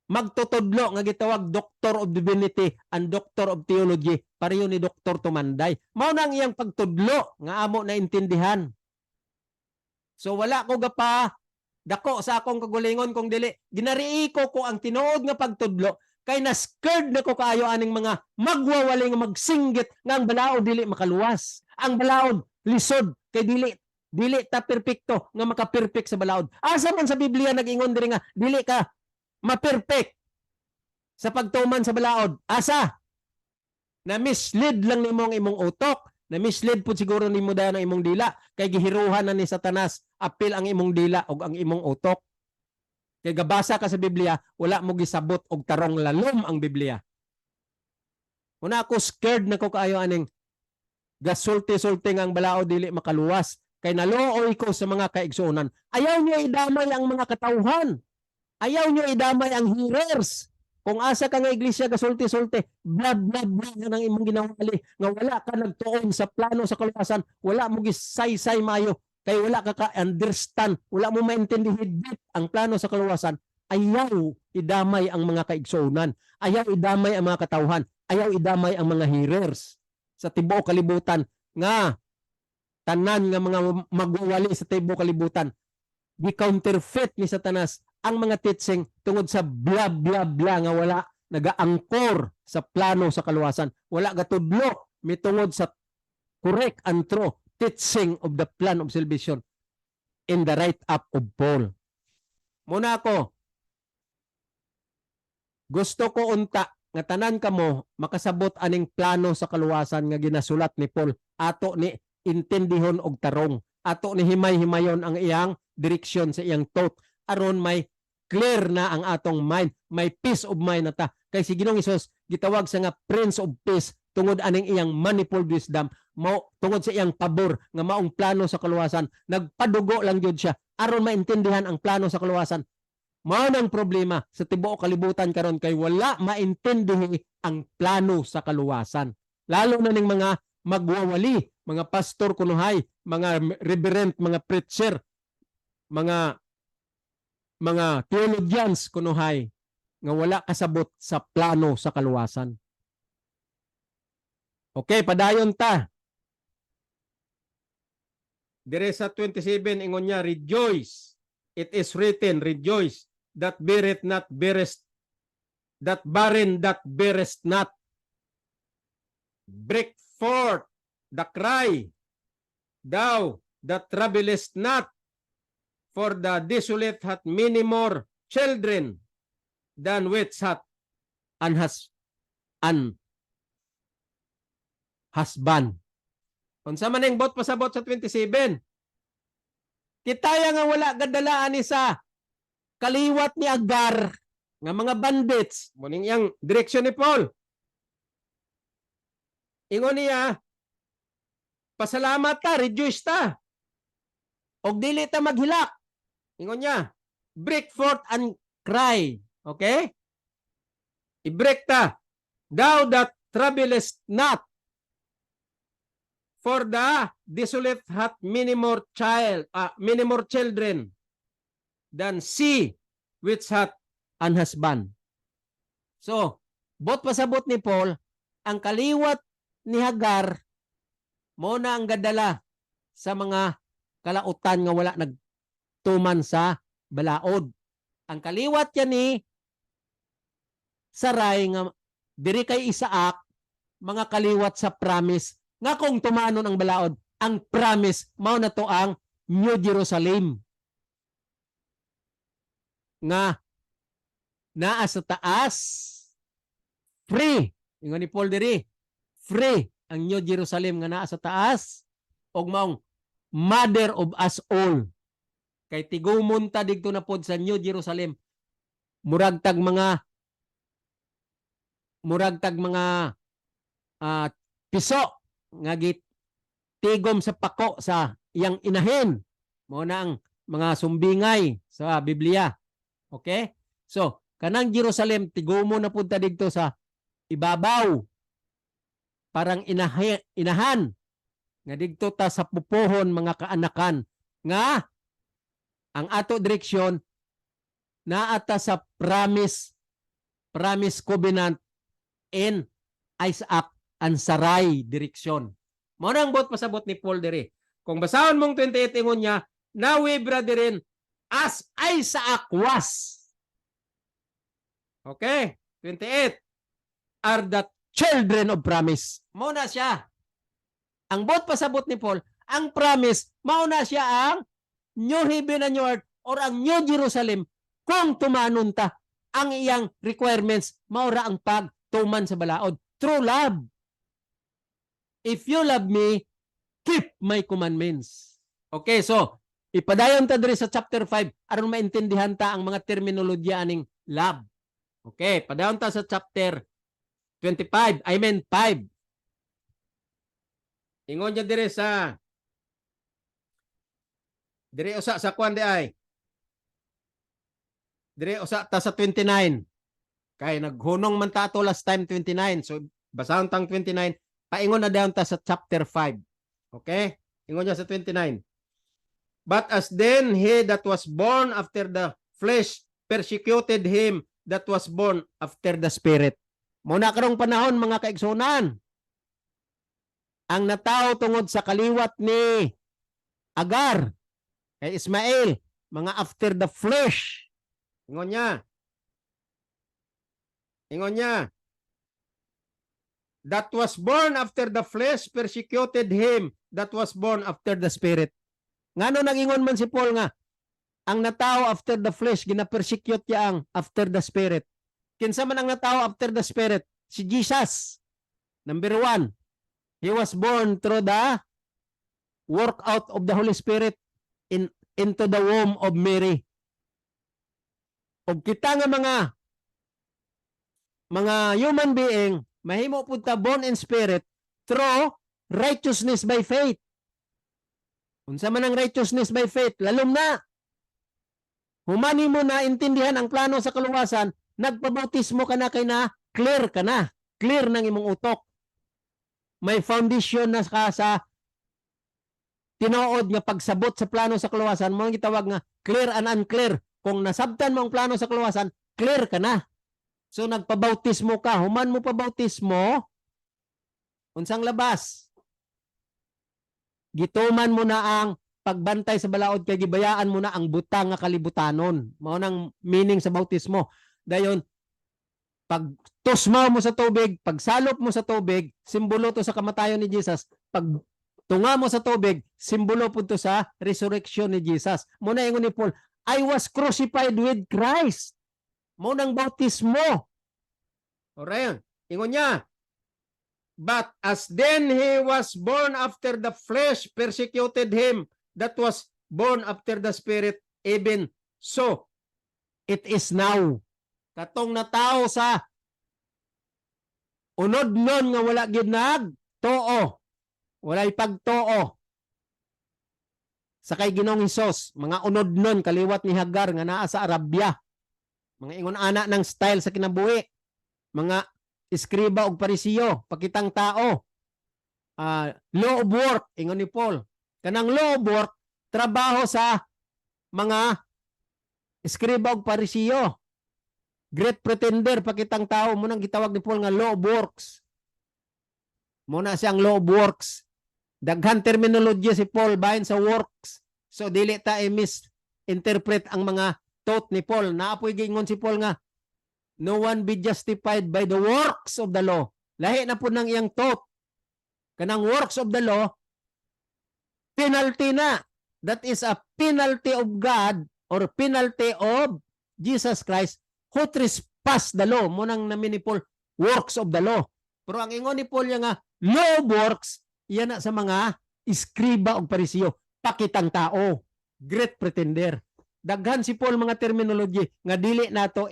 magtutudlo nga gitawag Doctor of Divinity and Doctor of Theology, pareho ni Dr. Tumanday. Mao nang iyang pagtudlo nga amo na intindihan. So wala ko gapa dako sa akong kagulingon kung dili ginariiko ko ang tinuod nga pagtudlo kay na-scared na ko kaayo aning mga magwawali nga magsinggit nga ang balaod dili makaluwas. Ang balaod lisod kay dili ta perpekto nga makaperpek sa balaod. Asa man sa Biblia nag-ingon diri nga dili ka ma-perfect sa pagtuman sa balaod. Asa? Na mislead lang nimo ang imong utok. Na mislead po siguro nimo dayon ang imong dila. Kay gihiruhan na ni Satanas. Apil ang imong dila o ang imong utok. Kay gabasa ka sa Biblia, wala mo gisabot og tarong lalom ang Biblia. Una ako scared na ko kaayo aning gasulti-sulti ang balaod dili makaluwas. Kay naluoy ko sa mga kaigsuonan. Ayaw niyo idamay ang mga katauhan. Ayaw niyo idamay ang hearers. Kung asa ka nga iglesia gasulti-sulti, blah blah blah nang imong ginawali nga wala ka nagtuon sa plano sa kaluwasan, wala mo gisay-say mayo kay wala ka ka-understand, wala mo maintindihan ang plano sa kaluwasan. Ayaw idamay ang mga kaigsuonan. Ayaw idamay ang mga katauhan. Ayaw idamay ang mga hearers sa tibuok kalibutan nga tanan nga mga magwawali sa tibuok kalibutan. Gi-counterfeit ni Satanas ang mga teaching tungod sa blah blah blah nga wala nagaangkor sa plano sa kaluwasan. Wala gatudlo mitungod sa correct and true teaching of the plan of salvation in the write-up of Paul. Muna ako, gusto ko unta nga tanan kamo makasabot aning plano sa kaluwasan nga ginasulat ni Paul. Ato ni intindihon og tarong. Ato ni himay-himayon ang iyang direksyon sa iyang thought. Aron may clear na ang atong mind. May peace of mind na ta. Kay si Ginoong Hesus gitawag sa nga Prince of Peace tungod aning iyang manifold wisdom. Tungod sa iyang pabor nga maong plano sa kaluwasan. Nagpadugo lang jud siya aron maintindihan ang plano sa kaluwasan. Mao nang problema sa tibuok kalibutan karon kay wala maintindihi ang plano sa kaluwasan. Lalo na ning mga magwawali, mga pastor kunuhay, mga reverend, mga preacher, mga theologians kunuhay nga wala kasabot sa plano sa kaluwasan. Okay, padayon ta. Dire sa 27 ingon niya, rejoice. It is written, rejoice, that beareth not, bearest, that barren, that bearest not. Break forth the cry, thou that troublest not, for the desolate hath many more children than which hath husband. Unsa man ang bot pasabot sa 27? Kitaya nga wala gadalaan ni sa kaliwat ni Agar nga mga bandits. Muning yang direksyon ni Paul. Ingon niya, pasalamat ta, rejoice ta. Og dili ta maghilak. Ingon niya, break forth and cry. Okay? I-break ta. Thou that troublest not, for the desolate hath many more children than she which hath an husband. So, bot pasabot ni Paul, ang kaliwat ni Hagar mo na ang gadala sa mga kalautan nga wala nagtuman sa balaod. Ang kaliwat yan ni Sarai nga diri kay Isaac, mga kaliwat sa promise nga kung tumanon ang balaod, ang promise mao na to ang New Jerusalem nga naa sa taas, free. Ingon ni Paul diri, free ang New Jerusalem nga naa sa taas og maong mother of us all. Kay tigumon ta didto na pod sa New Jerusalem. Murag tag mga piso nga tigom sa pako sa iyang inahin. Mao na ang mga sumbingay sa Biblia. Okay? So, kanang Jerusalem tigumon na punta didto sa ibabaw. Parang inahan nga didto ta sa pupuhon mga kaanakan nga ang ato direksyon naata sa promise covenant in Isaac and Sarai direksyon. Mao nang bot pasabot ni Paul diri. Kung basahon mong 28 ingon niya, now we brethren as Isaac was. Okay? 28 are the children of promise. Mao na siya. Ang bot pasabot ni Paul, ang promise, mao na siya ang new heaven and new earth or ang New Jerusalem kung tumanon ta ang iyang requirements maura ang pagtuman sa balaod. True love. If you love me, keep my commandments. Okay, so ipadayon ta diri sa chapter 5 aron maintindihan ta ang mga terminolohiya aning love. Okay, padayon ta sa chapter 25, 5. Ingon niya dire sa dire usa sa kwan di ay. Dire usa ta sa 29. Kay naghunong man ta ato last time 29. So basahon tang 29, paingon na dayon ta sa chapter 5. Okay? Ingon niya sa 29. But as then he that was born after the flesh persecuted him that was born after the spirit. Muna karong panahon mga kaigsunan, ang natao tungod sa kaliwat ni Agar kay Ismael, mga after the flesh. Ingon niya, that was born after the flesh persecuted him that was born after the spirit. Ngano nagingon man si Paul nga, ang natao after the flesh, gina-persecute niya ang after the spirit. Kinsa man ang natao after the spirit? Si Jesus. Number 1, he was born through the work out of the Holy Spirit into the womb of Mary. Og kita nga mga human being, mahimo pud ta born in spirit through righteousness by faith. Unsa man ang righteousness by faith? Lalom na. Humani mo na intindihan ang plano sa kaluwasan, nagpabautismo ka na kay na clear ka na. Clear ng imong utok. May foundation na ka sa tinuod nga pagsabot sa plano sa kaluwasan, mo ang gitawag nga clear and unclear. Kung nasabtan mo ang plano sa kaluwasan, clear ka na. So nagpabautismo ka, human mo pabautismo, unsang labas? Gituman mo na ang pagbantay sa balaod kay gibayaan mo na ang butang nga kalibutanon. Mao nang meaning sa bautismo. Dayon pag tusmaw mo sa tubig, pagsalop mo sa tubig, simbolo to sa kamatayon ni Jesus. Pag tunga mo sa tubig, simbolo po to sa resurrection ni Jesus. Muna ingon ni Paul, I was crucified with Christ. Mo nang bautismo. Alright. Ingon niya, but as then he was born after the flesh persecuted him that was born after the spirit, even so it is now. Katong natao sa unod nun nga wala gid nagtuo, walay pagtuo sa kay Ginoong Hesus, mga unod nun kaliwat ni Hagar nga naa sa Arabia, mga ingon ana ng style sa kinabuhi, mga iskriba og parisiyo, pakitang tao, law of work, ingon ni Paul. Kanang law of work, trabaho sa mga iskriba og parisiyo. Great pretender, pakitang tao, munang gitawag ni Paul nga law of works. Muna siyang law of works. Daghan terminology si Paul bahin sa works. So dili ta misinterpret ang mga thought ni Paul. Naapoy gingon si Paul nga, no one be justified by the works of the law. Lahi na po ng iyang thought. Kanang works of the law, penalty na. That is a penalty of God or penalty of Jesus Christ who trespass the law. Munang namin ni Paul, works of the law. Pero ang ingon ni Paul niya nga, law of works, yan na sa mga iskriba o parisiyo. Pakitang tao. Great pretender. Daghan si Paul mga terminology nga dili nato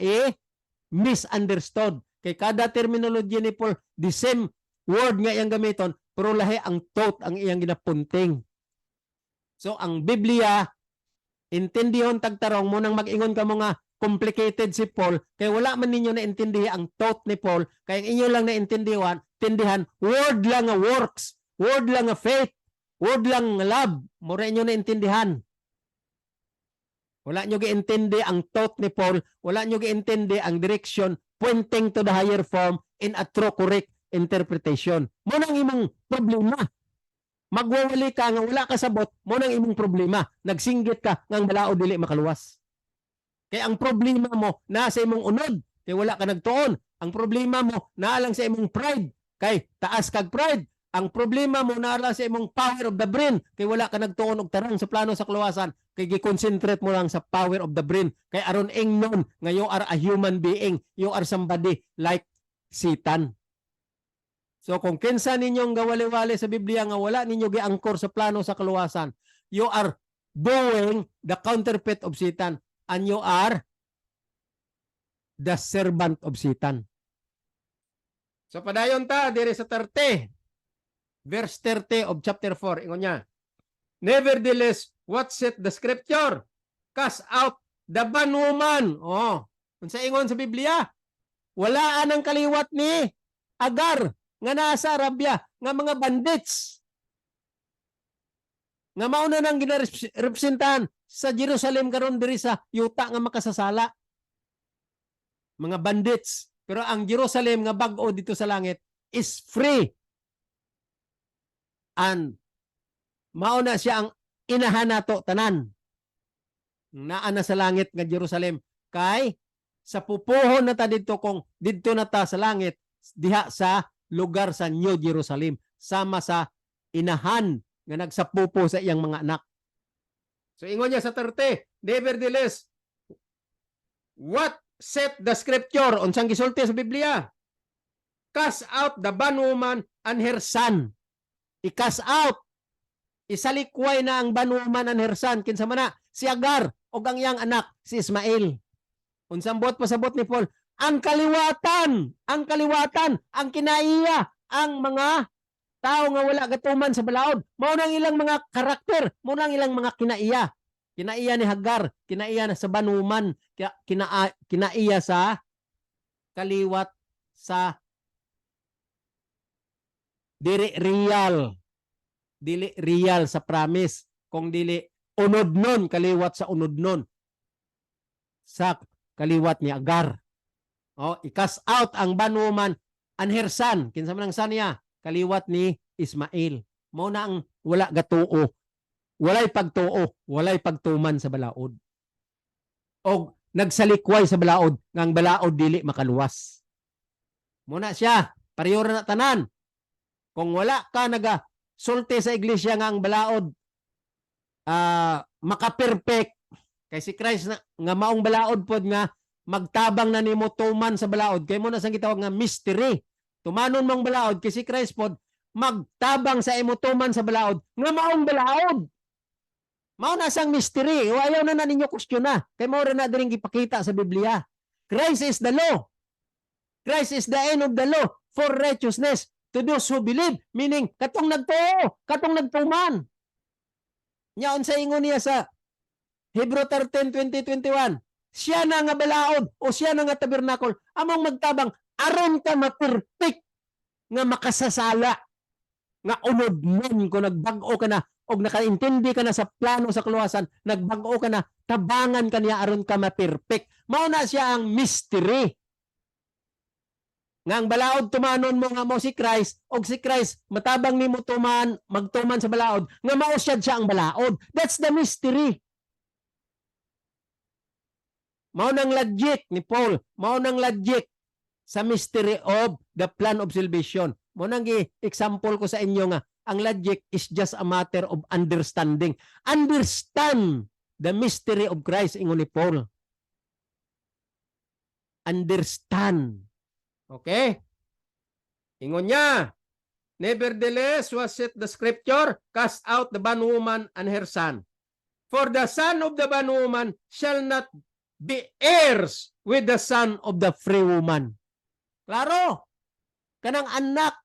misunderstood. Kay kada terminology ni Paul, the same word nga iyang gamiton, pero lahi ang thought ang iyang ginapunting. So, ang Biblia, intindihon tagtarong mo nang mag-ingon ka mga complicated si Paul, kay wala man ninyo naintindihan ang thought ni Paul, kaya inyo lang naintindihan, word lang nga works, word lang nga faith, word lang nga love, mura inyo naintindihan. Wala nyo giintindi ang thought ni Paul, wala nyo giintindi ang direction pointing to the higher form in a true correct interpretation. Muna ang imong problema. Magwawali ka nga wala ka sabot, muna ang imong problema. Nagsinggit ka nga ang balao dili makaluwas. Kaya ang problema mo nasa imong unod, kay wala ka nagtuon. Ang problema mo naalang sa imong pride, kay taas kag pride, Ang problema mo naara sa imong power of the brain kay wala ka nagtuon og tarong sa plano sa kaluwasan kay gi-concentrate mo lang sa power of the brain kay aron ingnon nga you are a human being, you are somebody like Satan. So kung kinsa ninyong gawali-wali sa Biblia nga wala ninyo giangkor sa plano sa kaluwasan, you are doing the counterfeit of Satan and you are the servant of Satan. So padayon ta diri sa 30. Verse 30 of chapter 4. Ingon niya, nevertheless, what said the scripture? Cast out the bondwoman. Oh, unsa ingon sa Biblia? Wala anang kaliwat ni Agar nga nasa Arabia nga mga bandits. Nga mauna nang ginarepresentahan sa Jerusalem karon diri sa yuta nga makasasala. Mga bandits. Pero ang Jerusalem nga bag-o dito sa langit is free. And mauna siya ang inahan nato tanan. Naa na sa langit nga Jerusalem kay sa pupuhon na ta dito kung didto na ta sa langit diha sa lugar sa New Jerusalem sama sa inahan nga nagsapupo sa iyang mga anak. So ingon niya sa 30, nevertheless, what said the scripture? Unsang gisulti sa Biblia? Cast out the bondwoman and her son. I-cast out. Isalikway na ang bondwoman and her son. Kinsa man na? Si Agar o ang iyang anak, si Ismael. Unsang bot pasabot ni Paul? Ang kaliwatan, ang kinaiya, ang mga tao nga wala gatuman sa balaod. Mao nang ilang mga karakter, mao nang ilang mga kinaiya. Kinaiya ni Hagar, kinaiya na sa bondwoman, kinaiya sa kaliwat sa dili real sa promise kung dili unod nun kaliwat sa unod nun sa kaliwat ni Agar. I-cast out ang bondwoman and her son. Kinsa man ang son niya? Kaliwat ni Ismael. Mao na ang wala gatuo. Walay pagtuo, walay pagtuman sa balaod. O nagsalikway sa balaod ngang balaod dili makaluwas. Muna siya, pareho na tanan. Kung wala ka sulti sa iglesia nga ang balaod makaperfect kay si Christ na, nga maong balaod pod nga magtabang na nimo tuman sa balaod kay mo na sang gitawag nga mystery. Tumanon mong balaod kay si Christ pod magtabang sa imo tuman sa balaod nga maong balaod. Mao na sang mystery. O ayaw na ninyo kustyona kay mao ra na diring gipakita sa Biblia. Christ is the law. Christ is the end of the law for righteousness to those who believe, meaning katong nagtuo, katong nagtuman. Nya unsa ingon niya sa Hebrew 13:20-21, siya na nga balaod o siya na nga tabernacle among magtabang aron ka ma-perfect nga makasasala nga unod nun kung nagbag-o ka na og nakaintindi ka na sa plano sa kaluwasan, nagbag-o ka na, tabangan ka niya aron ka ma-perfect. Mao na siya ang mystery. Nga ang balaod tumanon mo nga mo si Christ og si Christ matabang nimo tuman magtuman sa balaod nga mao siya ang balaod. That's the mystery. Mao nang logic ni Paul, mao nang logic sa mystery of the plan of salvation. Mao nang example ko sa inyo nga ang logic is just a matter of understanding. Understand the mystery of Christ, ingon ni Paul. Understand. Okay? Ingon niya, nevertheless, was it the scripture, cast out the bondwoman and her son. For the son of the bondwoman shall not be heirs with the son of the free woman. Klaro, kanang anak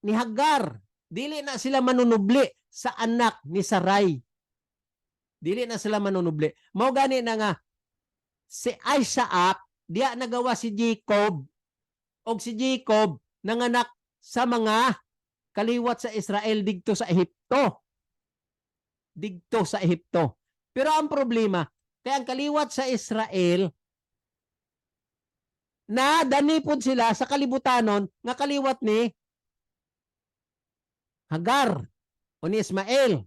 ni Hagar, dili na sila manunubli sa anak ni Sarai. Dili na sila manunubli. Mao gani na nga, si Isaac, diya nagawa si Jacob, og si Jacob nanganak sa mga kaliwat sa Israel digto sa Ehipto. Digto sa Ehipto. Pero ang problema, kaya ang kaliwat sa Israel na danipod sila sa kalibutanon nga kaliwat ni Hagar o ni Ismael.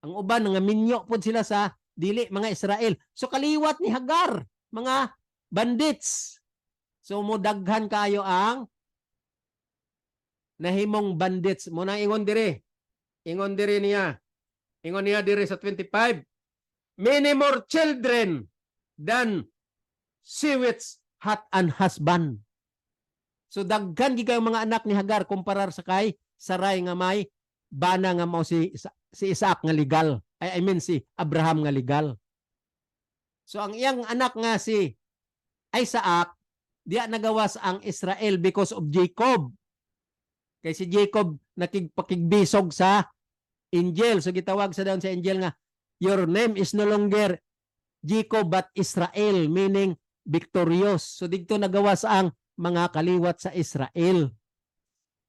Ang uban nga minyo pod sila sa dili mga Israel. So kaliwat ni Hagar, mga bandits. So mudaghan kayo ang nahimong bandits mo nang ingon diri. Ingon diri niya. Ingon niya diri sa 25. Many more children than she which hath an husband. So daghan gid kayong mga anak ni Hagar kumparar sa kay Sarai nga may bana nga mao si Isaac nga legal. I mean si Abraham nga legal. So ang iyang anak nga si Isaac diya nagawas ang Israel because of Jacob. Kay si Jacob nakipakigbisog sa angel. So gitawag sa dayon sa angel nga, your name is no longer Jacob but Israel, meaning victorious. So dito nagawas ang mga kaliwat sa Israel.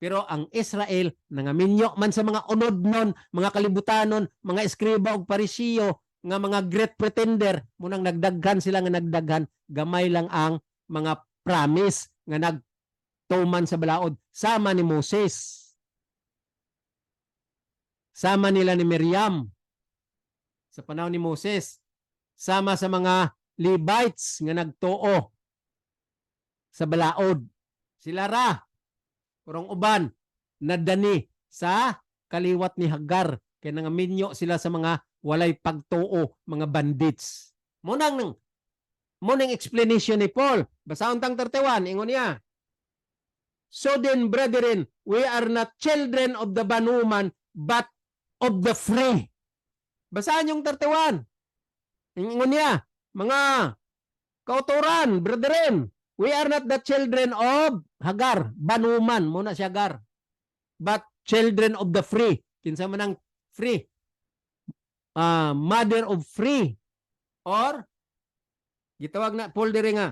Pero ang Israel, nangaminyo man sa mga unod nun, mga kalibutanon, mga eskriba o parisiyo, nga mga great pretender, munang nagdaghan sila nga nagdaghan, gamay lang ang mga promise nga nagtuman sa balaod. Sama ni Moses. Sama nila ni Miriam sa panahon ni Moses. Sama sa mga Levites nga nagtuo sa balaod. Sila ra, kurang uban, nadani sa kaliwat ni Hagar. Kaya nangaminyo sila sa mga walay pagtuo, mga bandits. Munang explanation ni Paul. Basahon tang 31, ingon niya. So then, brethren, we are not children of the bondwoman, but of the free. Basahan yung 31. Ingon niya, mga kauturan, brethren, we are not the children of Hagar, bondwoman, muna si Hagar, but children of the free. Kinsa man ang free? Mother of free. Or, gitawag na, Paul dire nga,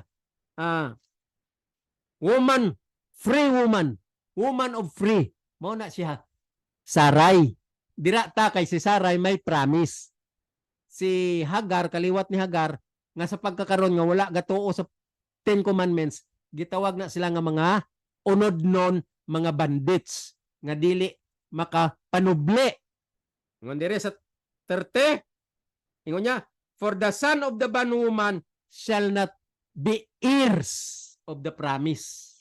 woman, free woman. Woman of free. Muna siya. Sarai. Dira ta kay si Sarai may promise. Si Hagar, kaliwat ni Hagar, nga sa pagkakaroon nga wala gatuo sa 10 commandments, gitawag na sila nga mga unod non, mga bandits nga dili makapanubli. Ingon dire sa 30, ingon niya, for the son of the bondwoman shall not be heirs of the promise.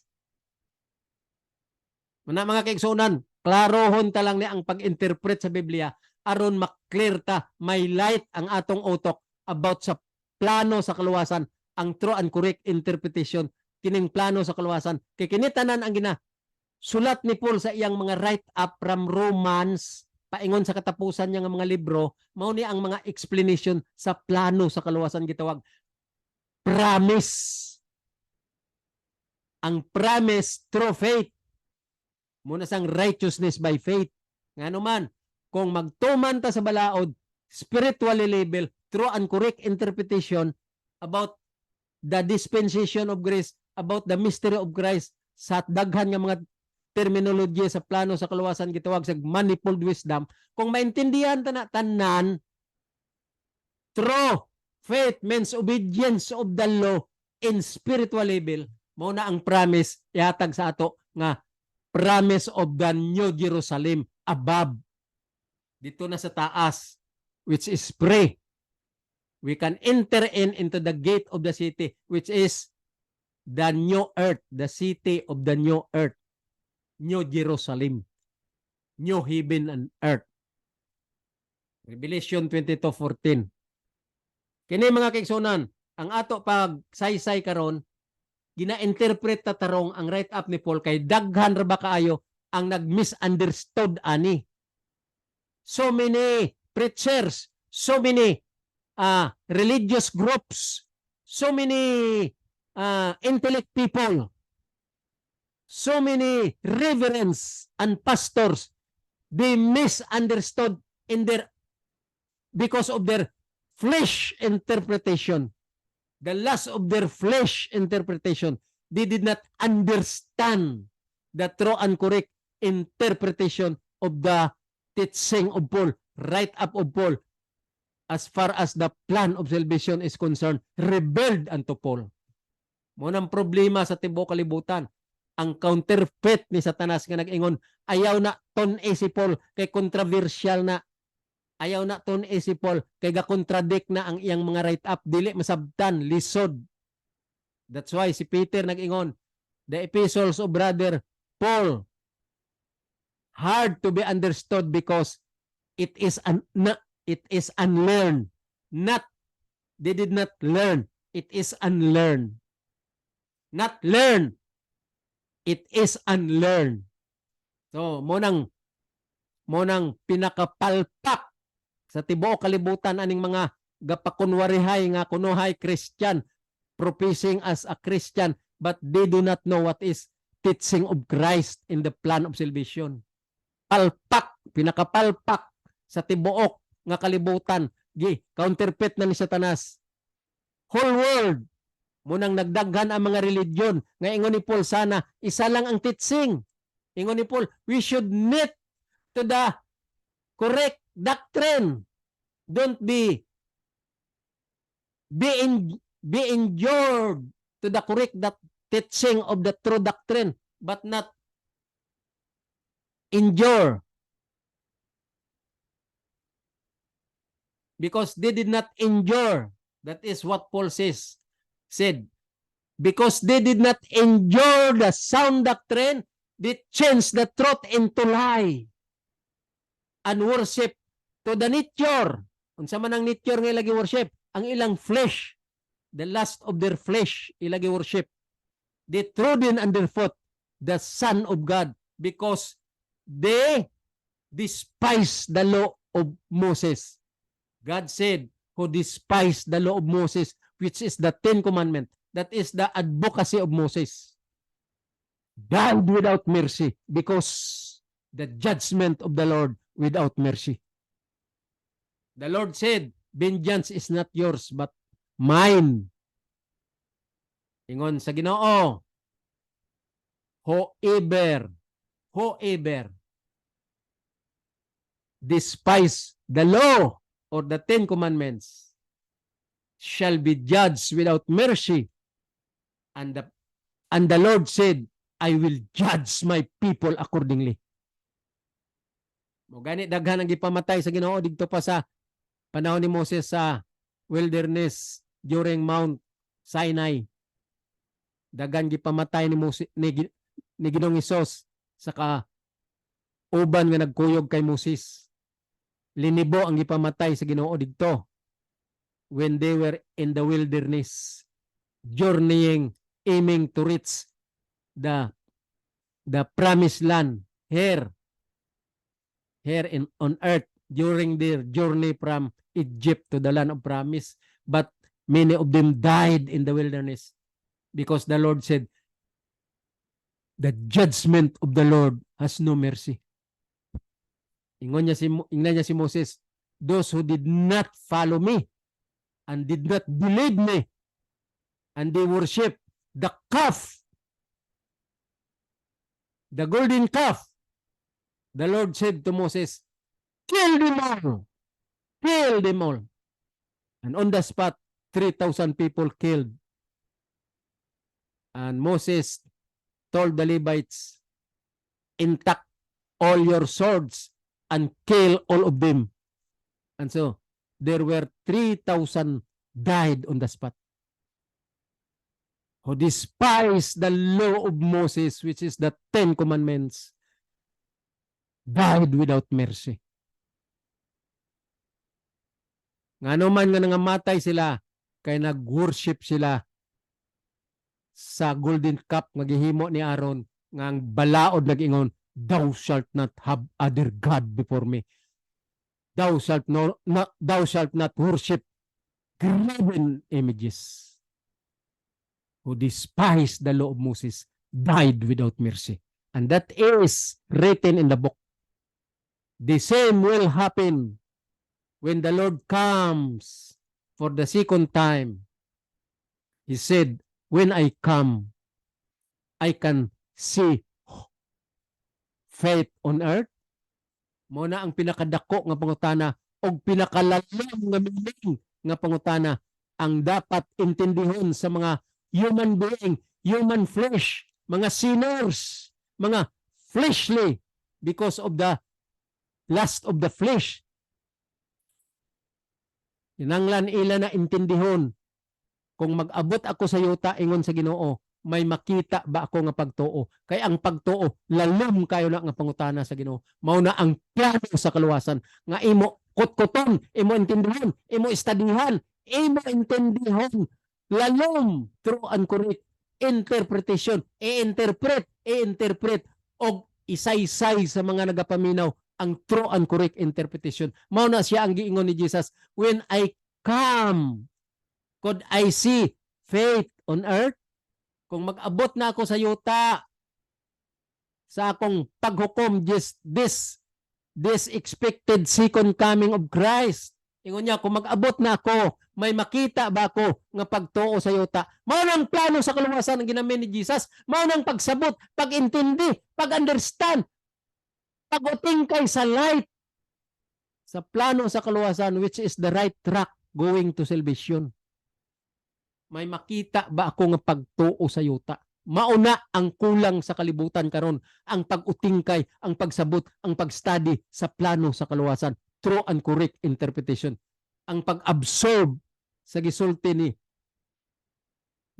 Mga kaigsunan, klarohon ta lang ni ang pag-interpret sa Biblia aron maklear ta, may light ang atong utok about sa plano sa kaluwasan, ang true and correct interpretation kining plano sa kaluwasan. Kay kinitanan ang sulat ni Paul sa iyang mga write-up from Romans, paingon sa katapusan niya nga mga libro, mao ni ang mga explanation sa plano sa kaluwasan gitawag promise. Ang promise through faith. Muna sang righteousness by faith. Ngano man, kung magtuman ta sa balaod, spiritually label, true and correct interpretation about the dispensation of grace, about the mystery of Christ, sa daghan nga mga terminology sa plano sa kaluwasan gitawag sa manifold wisdom. Kung maintindihan ta na tanan, true faith means obedience of the law in spiritual level, mao na ang promise ihatag sa ato nga promise of the New Jerusalem above. Dito na sa taas, which is free. We can enter into the gate of the city, which is the new earth, the city of the new earth, New Jerusalem, new heaven and earth. Revelation 22:14. Kini mga kaigsunan, ang ato pag saysay karon, gina-interpret ta tarong ang write-up ni Paul kay daghan ra ba kaayo ang nag-misunderstood ani. So many preachers, so many religious groups, so many intellect people, so many reverends and pastors, they misunderstood in their because of their flesh interpretation. The lust of their flesh interpretation. They did not understand the true and correct interpretation of the teaching of Paul, right up of Paul, as far as the plan of salvation is concerned, rebelled unto Paul. Munang problema sa tibuok kalibutan, ang counterfeit ni Satanas nga nag-ingon, ayaw na ton-e si Paul, kay controversial na. Ayaw na ton-e si Paul, kay ga-contradict na ang iyang mga write-up, dili masabtan, lisod. That's why si Peter nag-ingon, the epistles of brother Paul, hard to be understood because it is unlearned. Not they did not learn. It is unlearned. Not learn. It is unlearned. So, monang pinakapalpak sa tibuok kalibutan aning mga gapakunwarihay nga kunuhay Christian, professing as a Christian, but they do not know what is teaching of Christ in the plan of salvation. Palpak, pinakapalpak sa tibuok nga kalibutan, counterfeit na ni Satanas. Whole world, munang nagdaghan ang mga religion, nga ingon ni Paul sana, isa lang ang teaching. Ingon ni Paul, we should knit to the correct doctrine. Don't be endured to the correct teaching of the true doctrine, but not endure. Because they did not endure. That is what Paul said. Because they did not endure the sound doctrine, they changed the truth into lie and worship to the nature. Unsa man ang nature nga ilagi worship? Ang ilang flesh, the lust of their flesh ilagi worship. They trodden underfoot the Son of God because they despise the law of Moses. God said, who despise the law of Moses, which is the 10 Commandments, that is the advocacy of Moses, died without mercy because the judgment of the Lord without mercy. The Lord said, vengeance is not yours but mine. Ingon sa Ginoo, whoever despise the law or the 10 Commandments shall be judged without mercy. And the Lord said, I will judge my people accordingly. Mo gani daghan ang gipamatay sa Ginoo didto pa sa panahon ni Moses sa wilderness during Mount Sinai. Daghan gipamatay ni Moses ni Ginoong Hesus sa uban nga nagkuyog kay Moses. Linibo ang gipamatay sa Ginoo didto when they were in the wilderness journeying, aiming to reach the promised land here on earth during their journey from Egypt to the land of promise. But many of them died in the wilderness because the Lord said, the judgment of the Lord has no mercy. Ingnan niya si Moses, those who did not follow me and did not believe me and they worship the calf, the golden calf, the Lord said to Moses, kill them all. Kill them all. And on the spot, 3,000 people killed. And Moses told the Levites, intact all your swords and kill all of them. And so, there were 3,000 died on the spot. Who despised the law of Moses, which is the 10 Commandments, died without mercy. Ngano man nga nangamatay sila, kay nag-worship sila sa golden cup nga gihimo ni Aaron, nga ang balaod nag-ingon, thou shalt not have other God before me. Thou shalt not worship graven images. Who despised the law of Moses died without mercy. And that is written in the book. The same will happen when the Lord comes for the second time. He said, when I come, I can see faith on earth. Muna ang pinakadako nga pangutana o pinakalalang nga meaning nga pangutana ang dapat intindihon sa mga human being, human flesh, mga sinners, mga fleshly because of the lust of the flesh. Inanglan ila na intindihon kung mag-abot ako sa yuta ingon sa Ginoo may makita ba ako nga pagtuo? Kay ang pagtuo lalom kayo na nga pangutana sa Ginoo. Mao na ang plano sa kaluwasan nga imo kutkuton, imo intindihan, imo estadihan, imo intindihan lalom through and correct interpretation, i-interpret og isaysay sa mga nagapaminaw ang true and correct interpretation. Mao na siya ang giingon ni Jesus, when I come, could I see faith on earth? Kung mag-abot na ako sa yuta sa akong paghukom, this expected second coming of Christ. Ingon niya, kung mag-abot na ako, may makita ba ako nga pagtuo sa yuta? Mao nang plano sa kaluwasan ang ginamin ni Jesus. Mao nang pagsabot, pag-intindi, pag-understand, pag-utingkay sa light sa plano sa kaluwasan, which is the right track going to salvation. May makita ba ako nga pagtuo sa yuta? Mauna ang kulang sa kalibutan karon, ang pag-utingkay, ang pagsabot, ang pag-study sa plano sa kaluwasan, true and correct interpretation. Ang pag-absorb sa gisulti ni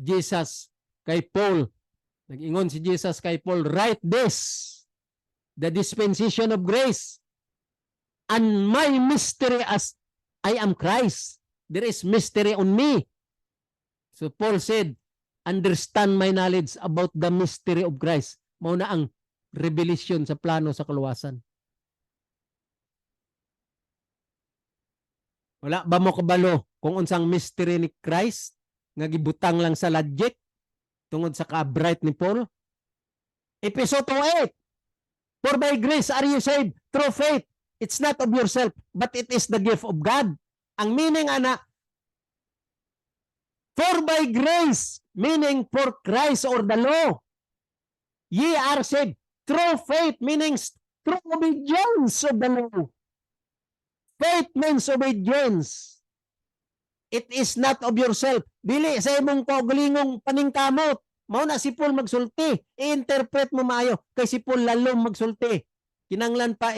Jesus kay Paul. Nag-ingon si Jesus kay Paul, write this, the dispensation of grace, and my mystery as I am Christ. There is mystery on me. So Paul said, understand my knowledge about the mystery of Christ. Mao na ang revelation sa plano sa kaluwasan. Wala ba mo kabalo kung unsang mystery ni Christ nga gibutang lang sa logic tungod sa ka-bright ni Paul? Episode 8. For by grace are you saved through faith. It's not of yourself, but it is the gift of God. Ang meaning ana, for by grace, meaning for Christ or the law, ye are saved through faith, meaning through obedience of the law. Faith means obedience. It is not of yourself. Dili sa imong kaugalingong paningkamot. Mao na si Paul magsulti. I-interpret mo maayo kay si Paul lalong magsulti. Kinanglan pa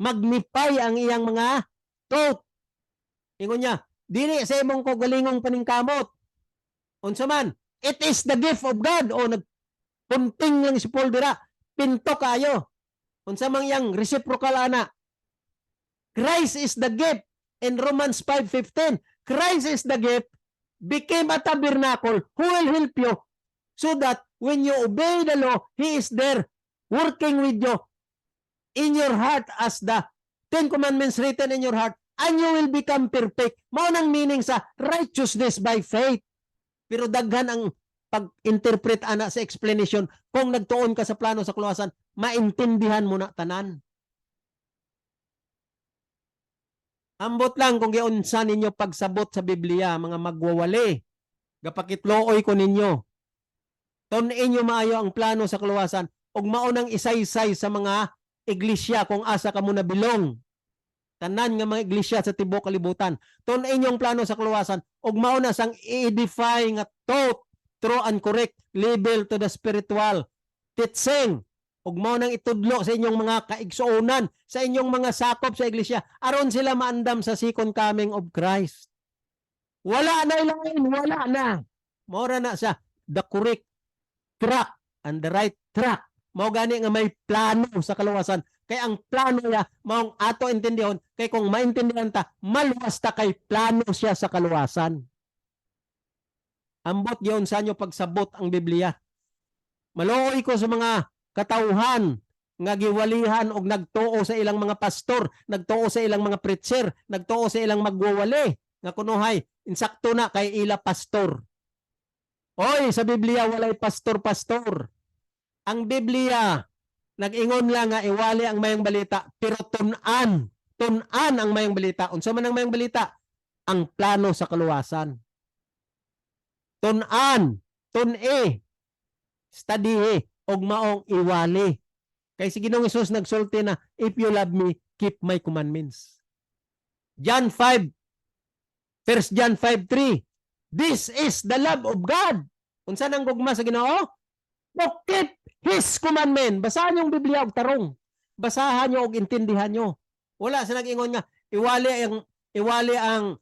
magnify ang iyang mga thought. Ingon niya, dili sa imong kaugalingong paningkamot. Unsa man, it is the gift of God. O nagpunting lang si Paul dira. Pinto kayo. Unsa man yang reciprocal ana. Christ is the gift. In Romans 5:15, Christ is the gift, became a tabernacle who will help you so that when you obey the law, He is there working with you in your heart as the 10 commandments written in your heart, and you will become perfect. Mao nang meaning sa righteousness by faith. Pero daghan ang pag-interpret ana sa explanation. Kung nagtuon ka sa plano sa kaluwasan, maintindihan mo na tanan. Ambot lang kung giunsa ninyo pagsabot sa Biblia, mga magwawali. Gapakitlooy ko ninyo. Tun-in nyo maayo ang plano sa kaluwasan ug maunang isaysay sa mga iglesia kung asa ka mo nabilong. Tanan nga mga iglesia sa tibuok kalibutan. Tun-in nyo ang plano sa kaluwasan ug mauna sang i-edify nga thought, true and correct, level to the spiritual teaching. Ug mao nang itudlo sa inyong mga kaigsuonan, sa inyong mga sakop sa iglesia, aron sila maandam sa second coming of Christ. Wala na ilain, wala na. Mora na sa the correct track and the right track. Mao gani nga may plano sa kaluwasan. Kay ang plano niya maong ato intindihon, kay kung maintindihan ta, maluwas ta kay plano siya sa kaluwasan. Ambot giyon sa inyo pagsabot ang Biblia. Maluoy ko sa mga katauhan nga giwalihan og nagtuo sa ilang mga pastor, nagtuo sa ilang mga preacher, nagtuo sa ilang magwawali nga kunuhay insakto na kay ila pastor. Oy, sa Biblia walay pastor-pastor. Ang Biblia nag-ingon lang nga iwali ang mayang balita, pero tun-an ang mayang balita. Unsa man ang mayang balita? Ang plano sa kaluwasan. Tun-an, study og maong iwali. Kay si Ginoong Hesus nagsulti na, if you love me, keep my commandments. John 5, 1 John 5:3. This is the love of God. Unsa nang gugma sa Ginoo? To keep His commandment. Basahan yung Biblia og tarong. Basahan nyo og intindihan nyo. Wala sa nag-ingon nga, iwali ang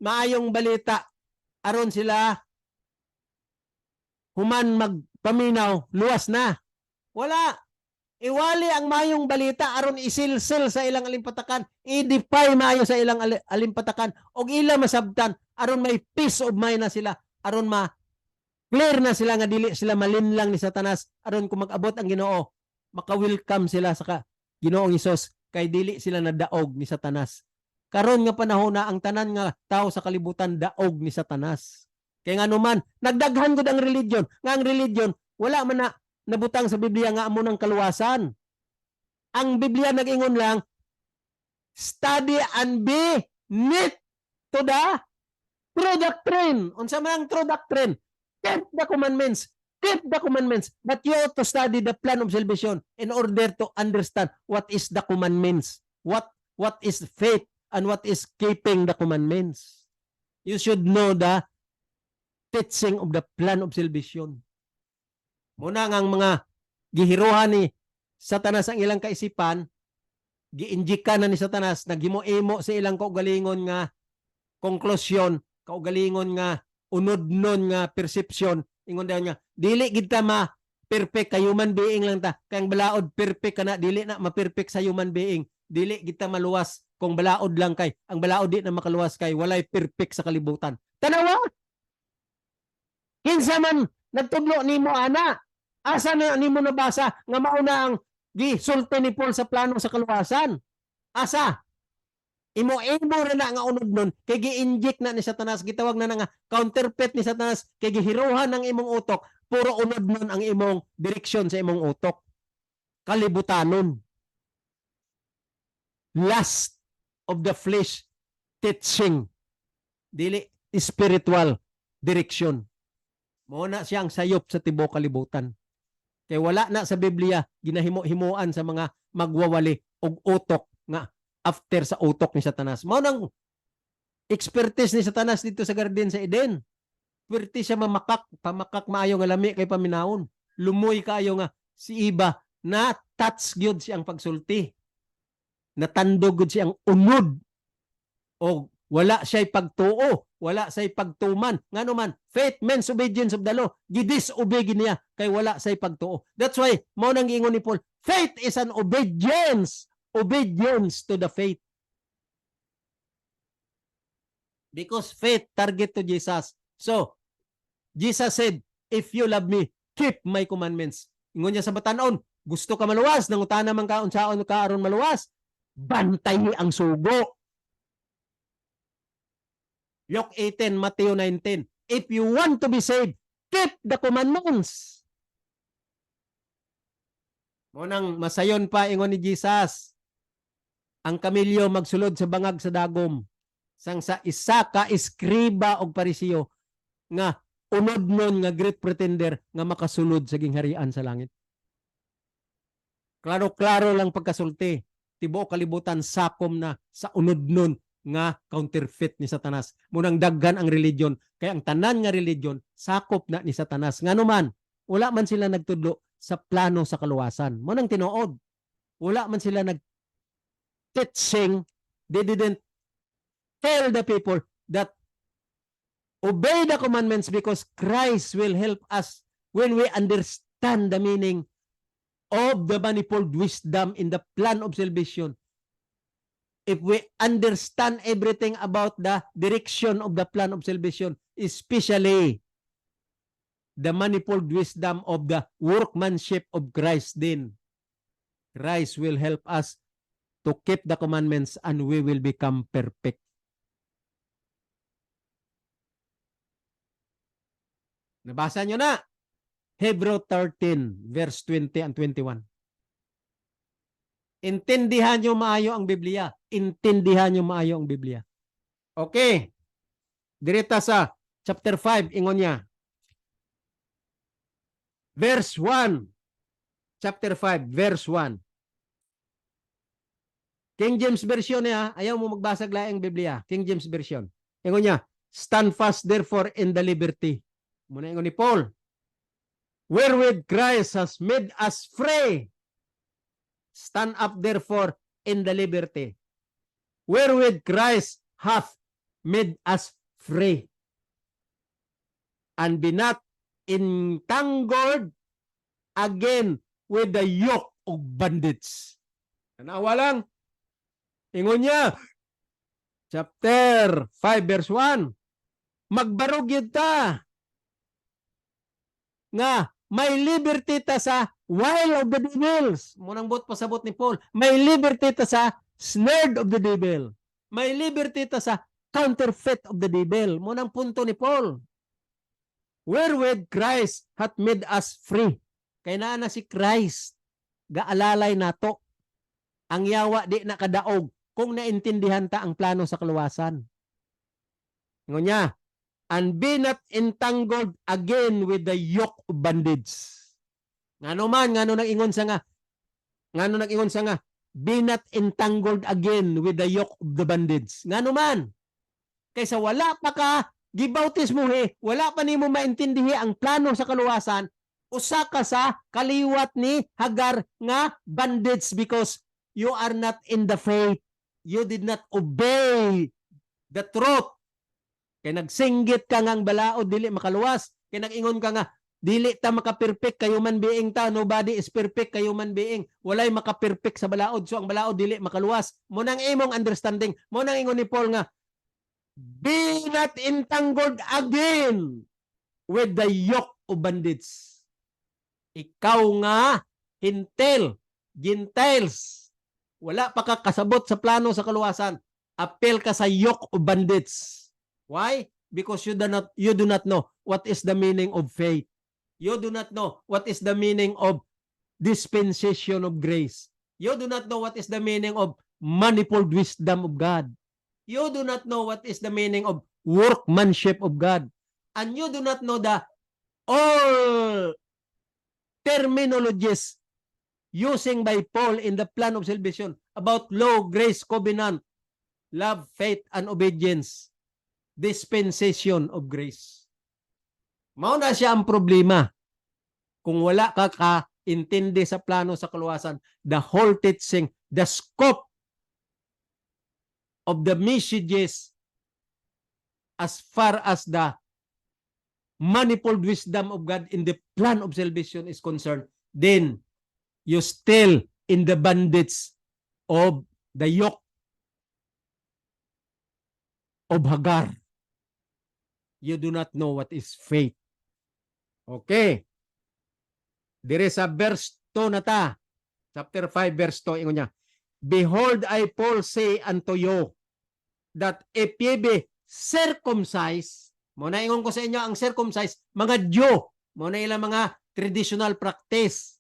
maayong balita aron sila human magpaminaw, luwas na. Wala. Iwali ang mayong balita aron isilsil sa ilang alimpatakan, i-defy maayo sa ilang alimpatakan og ila masabtan aron may peace of mind na sila, aron clear na sila nga dili sila malinlang ni Satanas, aron kung mag-abot ang Ginoo, maka-welcome sila sa Ginoong Hesus kay dili sila nadaog ni Satanas. Karon nga panahon na ang tanan nga tao sa kalibutan daog ni Satanas. Kay nga naman nagdaghan gud ang religion, nga ang religion wala man na nabutang sa Biblia nga amo ng kaluwasan. Ang Biblia nag-ingon lang, study and be knit to the true doctrine. Unsa man ang true doctrine? Keep the commandments. Keep the commandments. But you have to study the plan of salvation in order to understand what is the commandments. What is faith and what is keeping the commandments. You should know the teaching of the plan of salvation. Muna nga ang mga gihiruhan ni Satanas ang ilang kaisipan, giinjika na ni Satanas, naghimo-imo sa ilang kaugalingon nga konklusyon, kaugalingon nga unod-non nga perception. Ingon daw niya, dili gid ta ma-perfect kay human being lang ta. Kay ang balaod perfect kana, dili na ma-perfect sa human being. Dili gid ta maluwas kung balaod lang kay. Ang balaod di na makaluwas kay walay perfect sa kalibutan. Tanawa! Kinsa man nagtudlo nimo ana? Asa na nimo nabasa nga mauna ang gisulti ni Paul sa plano sa kaluwasan? Asa? Imo ra na nga unod nun kay gi-inject na ni Satanas, gitawag na nga counterfeit ni Satanas kay gihiruhan ng imong utok, puro unod nun ang imong direksyon sa imong utok. Kalibutanon. Lust of the flesh teaching. Dili spiritual direction. Muna siyang sayop sa tibok kalibutan. Kay wala na sa Biblia ginahimo-himuan sa mga magwawali og utok nga after sa utok ni Satanas. Mao nang expertise ni Satanas dito sa garden sa Eden. Pwerte siya pamakak maayo nga lami kay paminawon. Lumoy kaayo nga si Eva na touch gyud siyang pagsulti. Natandog gyud siyang unod. O wala siya'y pagtuo, wala siya'y pagtuman. Ngano man, faith means obedience of the law. Gidisobey niya kay wala siya'y pagtuo. That's why, mao nang giingon ni Paul, faith is an obedience. Obedience to the faith. Because faith target to Jesus. So, Jesus said, if you love me, keep my commandments. Ingon niya sa batanon, gusto ka maluwas, nangutana man ka unsaon ka aron maluwas, bantay ang sugo. Luke 18, Matthew 19. If you want to be saved, keep the commandments. Munang masayon pa ingon ni Jesus, ang kamilyo magsulod sa bangag sa dagom, sang sa isa ka iskriba og parisiyo nga unod nun nga great pretender nga makasulod sa gingharian sa langit. Klaro-klaro lang pagkasulti. Tibuok kalibutan sakom na sa unod nun nga counterfeit ni Satanas. Munang daghan ang religion, kaya ang tanan nga religion sakop na ni Satanas. Ngano man, wala man sila nagtudlo sa plano sa kaluwasan. Munang tinuod, wala man sila teaching, they didn't tell the people that obey the commandments because Christ will help us when we understand the meaning of the manifold wisdom in the plan of salvation. If we understand everything about the direction of the plan of salvation, especially the manifold wisdom of the workmanship of Christ, then Christ will help us to keep the commandments and we will become perfect. Nabasa nyo na? Hebrew 13, verse 20 and 21. Intindihan nyo maayo ang Biblia. Intindihan nyo maayo ang Biblia. Okay. Direta sa chapter 5, ingon niya. Verse 1. Chapter 5, verse 1. King James Version niya, ayaw mo magbasag laing Biblia. King James Version. Ingon niya, stand fast therefore in the liberty. Muna ingon ni Paul, wherewith Christ has made us free. Stand up therefore in the liberty wherewith Christ hath made us free. And be not entangled again with the yoke of bondage. Tanawa lang. Ingon niya, chapter 5 verse 1, magbarog yun ta nga may liberty ta sa while of the devils. Munang bot pasabot ni Paul. May liberty ta sa snared of the devil. May liberty ta sa counterfeit of the devil. Munang punto ni Paul. Wherewith Christ hath made us free. Kay naa na si Christ. Gaalalay nato. Ang yawa di nakadaog kung naintindihan ta ang plano sa kaluwasan. Ingon niya, and be not entangled again with the yoke of bondage. Ngano man, ngano nag-ingon sa nga, be not entangled again with the yoke of the bondage. Ngano man, kaysa wala pa ka, gibautis mo wala pa nimo maintindihi ang plano sa kaluwasan, usa ka sa kaliwat ni Hagar nga bondage because you are not in the faith. You did not obey the truth. Kay nagsinggit ka ngang balaod dili makaluwas. Kay nag-ingon ka nga dili ta maka-perfect kayo man being ta. Nobody is perfect kayo man being. Walay maka-perfect sa balaod. So ang balaod dili makaluwas. Mo nang imong understanding. Mo nang ingon ni Paul nga be not entangled again with the yoke of bondage. Ikaw nga Gentiles, wala pa ka kasabot sa plano sa kaluwasan. Apel ka sa yoke of bondage. Why? Because you do not know what is the meaning of faith. You do not know what is the meaning of dispensation of grace. You do not know what is the meaning of manifold wisdom of God. You do not know what is the meaning of workmanship of God. And you do not know the all terminologies using by Paul in the plan of salvation about law, grace, covenant, love, faith, and obedience. Dispensation of grace. Mao na siya ang problema. Kung wala ka kaintindi sa plano sa kaluwasan, the whole teaching, the scope of the messages as far as the manifold wisdom of God in the plan of salvation is concerned, then you still in the bondage of the yoke of Hagar. You do not know what is faith. Okay. Dire sa verse 2 na ta. Chapter 5 verse 2 ingon niya. Behold, I Paul say unto you that if ye be circumcised, mo na ingon ko sa inyo ang circumcised, mga Jew, mo na ilang mga traditional practice.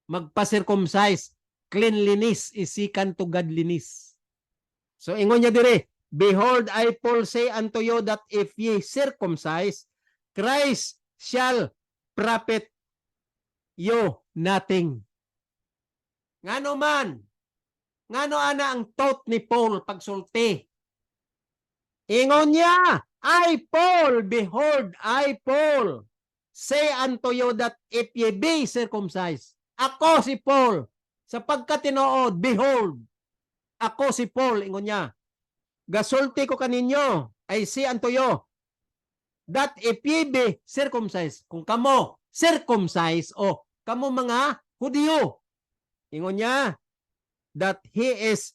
Magpa-circumcise, cleanliness is second to godliness. So ingon niya dire, behold, I Paul say unto you that if ye circumcise, Christ shall profit you nothing. Ngano man, ngano ana ang thought ni Paul pagsulti? Ingon niya, I Paul, behold, I Paul, say unto you that if ye be circumcised, ako si Paul, sa pagkatinood, behold, ako si Paul, ingon niya, gasulti ko kaninyo, I say unto you, that if ye be circumcised, kung kamo circumcised o kamo mga Hudyo, ingon niya, that he is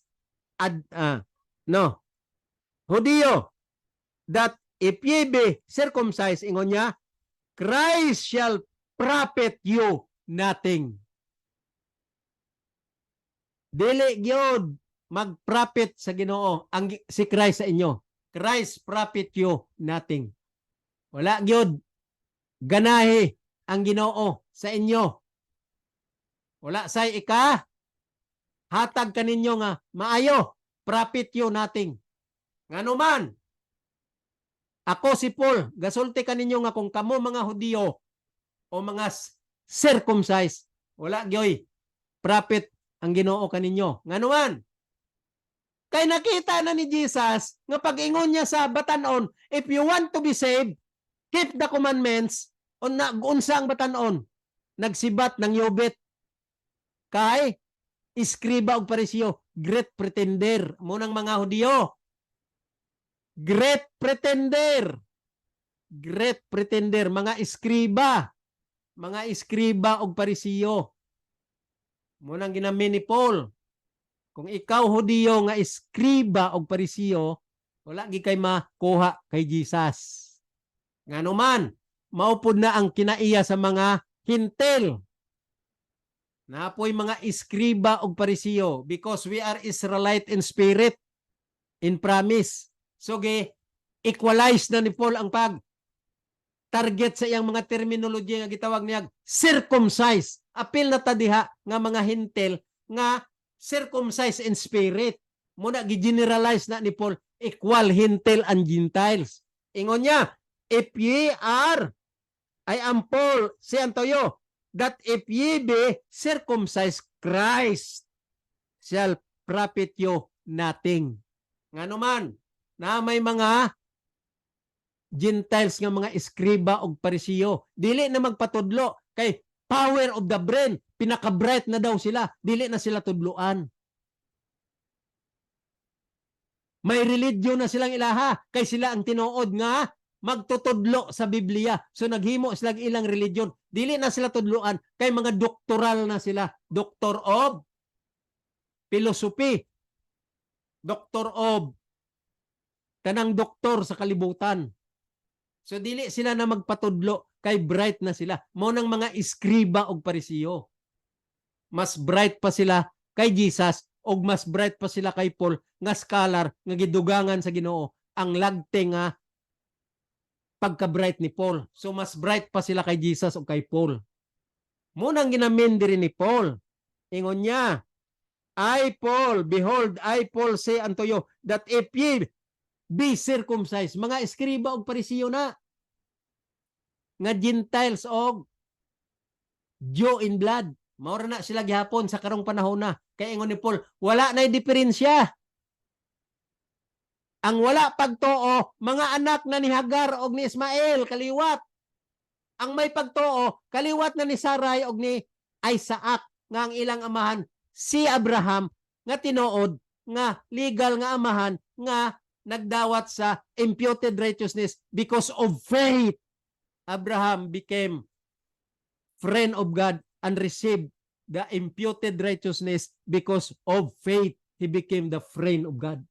Hudyo, that if ye be circumcised, ingon niya, Christ shall profit you nothing. Dili gyud mag-profit sa Ginoo ang si Christ sa inyo. Christ profit you nothing. Wala gyud ganahe ang Ginoo sa inyo. Wala say hatag kaninyo nga maayo, profit you nothing. Ngano man, ako si Paul, gasulti kaninyo nga kung kamo mga Hudyo o mga circumcised, wala gyoy profit ang Ginoo kaninyo. Ngano man, kay nakita na ni Jesus nga pag-ingon niya sa batanon, if you want to be saved, keep the commandments. Unsa ang batanon? Nagsibat ng yobit kay iskriba og parisyo, great pretender, munang mga Hudyo. Great pretender. great pretender, mga eskriba og parisiyo. Munang ginamin ni Paul, kung ikaw Hudiyo nga eskriba og parisiyo, wala gi kay makuha kay Jesus. Nganuman, maupod na ang kinaiya sa mga hintel. Napoy mga eskriba og parisiyo because we are Israelite in spirit, in promise. So equalize na ni Paul ang target sa iyang mga terminology nga gitawag niya circumcise. Apil na tadiha nga mga hintel nga circumcise in spirit. Muna gi-generalize na ni Paul equal hintel and Gentiles. Ingon niya, if ye are, I am Paul, say unto you, that if ye be circumcised, Christ shall profit you nothing. Nganuman, na may mga Gentiles nga mga eskriba og parisiyo, dili na magpatudlo kay power of the brain, pinaka-bright na daw sila, dili na sila tudloan. May religion na silang ilaha kay sila ang tinuod nga magtutudlo sa Biblia. So naghimo sila ilang religion. Dili na sila tudloan kay mga doktoral na sila. Doctor of philosophy. Doctor of tanang doktor sa kalibutan. So dili sila na magpatudlo kay bright na sila. Mo nang mga eskriba og parisiyo. Mas bright pa sila kay Jesus og mas bright pa sila kay Paul nga scholar nga gidugangan sa Ginoo ang lagte nga pagka-bright ni Paul. So mas bright pa sila kay Jesus o kay Paul. Munang ginamin diri ni Paul. Ingon niya, I Paul, behold, I Paul say unto you that if ye be circumcised, mga eskriba og parisiyo na, nga Gentiles og Jew in blood, maura na sila gihapon sa karong panahon na. Kaya ingon ni Paul, wala na'y diferensya. Ang wala pagtuo, mga anak na ni Hagar og ni Ismael, kaliwat. Ang may pagtuo, kaliwat na ni Sarai og ni Isaac, nga ang ilang amahan, si Abraham, nga tinuod, nga legal nga amahan, nga nagdawat sa imputed righteousness because of faith. Abraham became friend of God and received the imputed righteousness because of faith. He became the friend of God.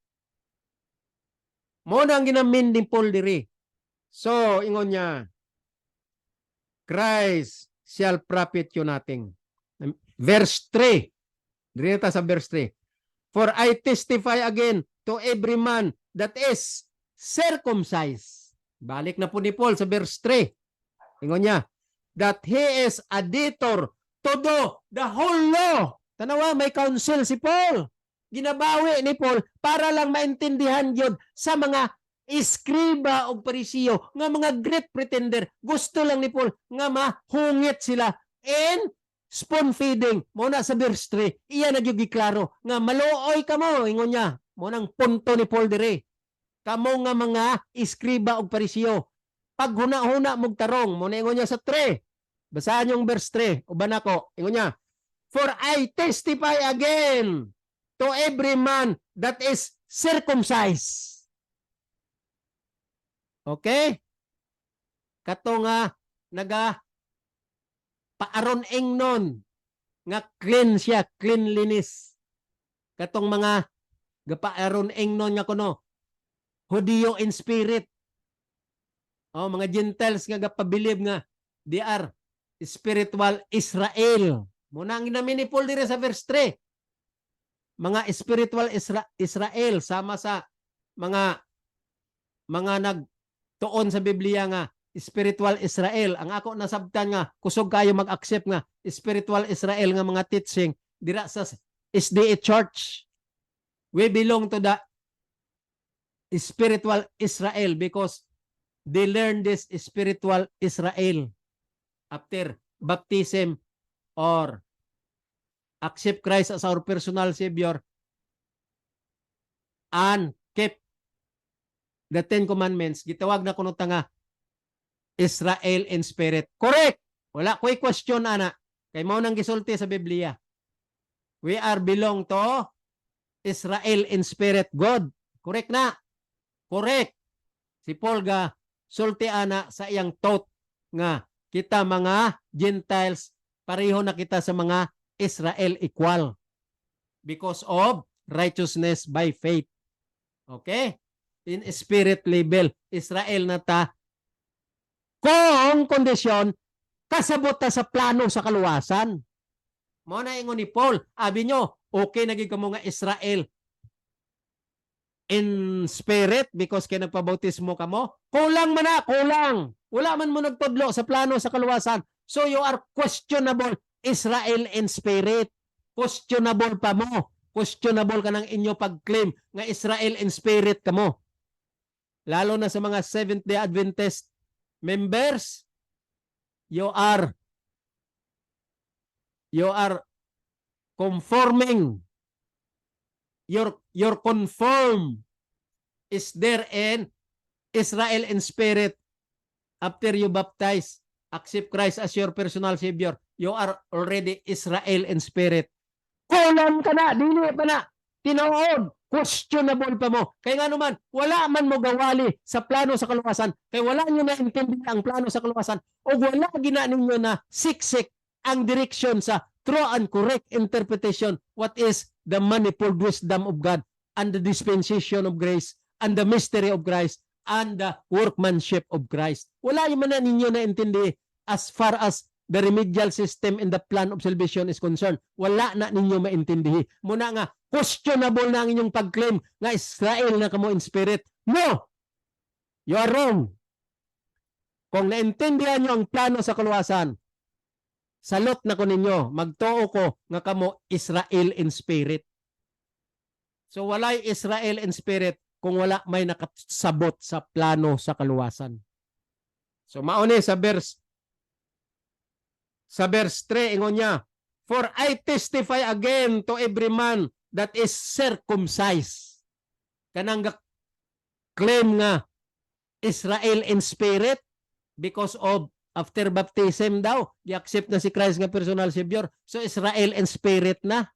Mo na ang ginamin ni Paul diri. So, ingon niya, Christ shall profit you nothing. Verse 3. Diri ta sa verse 3. For I testify again to every man that is circumcised. Balik na po ni Paul sa verse 3. Ingon niya, that he is a debtor to do the whole law. Tanawa, may counsel si Paul. Ginabawi ni Paul para lang maintindihan yun sa mga iskriba o parisiyo nga mga great pretender. Gusto lang ni Paul nga mahungit sila in spoon feeding. Muna sa verse 3, iya nagyugiklaro nga maluoy ka mo, ingon niya. Munang punto ni Paul dire. Kamo nga mga iskriba o parisiyo. Pag huna-huna mong tarong, muna ingon niya sa 3. Basahan yung verse 3. Uban ako, ingon niya, for I testify again to every man that is circumcised. Okay? Kato nga naga paaron engnon nga clean siya, cleanliness. Katong mga gapaaron engnon nga kuno Hudiyo in spirit. Oh, mga Gentiles nga gapabilib nga they are spiritual Israel. Muna ang ginamin ni Paul dire sa verse 3. Mga spiritual Israel sama sa mga nagtuon sa Biblia nga spiritual Israel. Ang ako nasabtan nga kusog kayo mag-accept nga spiritual Israel nga mga teaching dira sa SDA Church. We belong to the spiritual Israel because they learn this spiritual Israel after baptism or accept Christ as our personal Savior and keep the Ten Commandments. Gitawag na kuno nga Israel in spirit. Correct! Wala ko'y question, ana. Kay mao nang gisulti sa Biblia. We are belong to Israel in spirit. God. Correct na. Correct. Si Paul ga sulti ana sa iyang thought nga kita mga Gentiles pareho na kita sa mga Israel equal because of righteousness by faith. Okay? In spirit level, Israel na ta kung kondisyon kasabot ta sa plano sa kaluwasan. Mo na ingon ni Paul, abi nyo, okay naging kamo nga Israel in spirit because kay nagpabautismo kamo? Kulang man na, kulang. Wala man mo nagtudlo sa plano sa kaluwasan. So you are questionable Israel in spirit. Questionable pa mo. Questionable ka ng inyo pag-claim nga Israel in spirit ka mo. Lalo na sa mga Seventh-day Adventist members, you are conforming. Your conform is there in Israel in spirit. After you baptize, accept Christ as your personal Savior, you are already Israel in spirit. Kulang ka na, dili pa na, tinood, questionable pa mo. Kaya nga naman, wala man mo gawali sa plano sa kaluwasan, kaya wala nyo na intindihan ang plano sa kaluwasan, o wala gina ninyo na siksik ang direksyon sa true and correct interpretation what is the manifold wisdom of God and the dispensation of grace and the mystery of Christ and the workmanship of Christ. Wala yung man na ninyo na intindi as far as the remedial system in the plan of salvation is concerned. Wala na ninyo maintindihi. Muna nga, questionable na ang inyong pag-claim nga Israel na kamo in spirit. No! You are wrong. Kung naintindihan nyo ang plano sa kaluwasan, salot na ko ninyo, magtuo ko nga kamo Israel in spirit. So walay Israel in spirit kung wala may nakasabot sa plano sa kaluwasan. So mauni sa verse 3 ingon niya, for I testify again to every man that is circumcised. Kanang claim nga Israel in spirit because of after baptism daw, i-accept na si Christ nga personal Savior. So Israel in spirit na.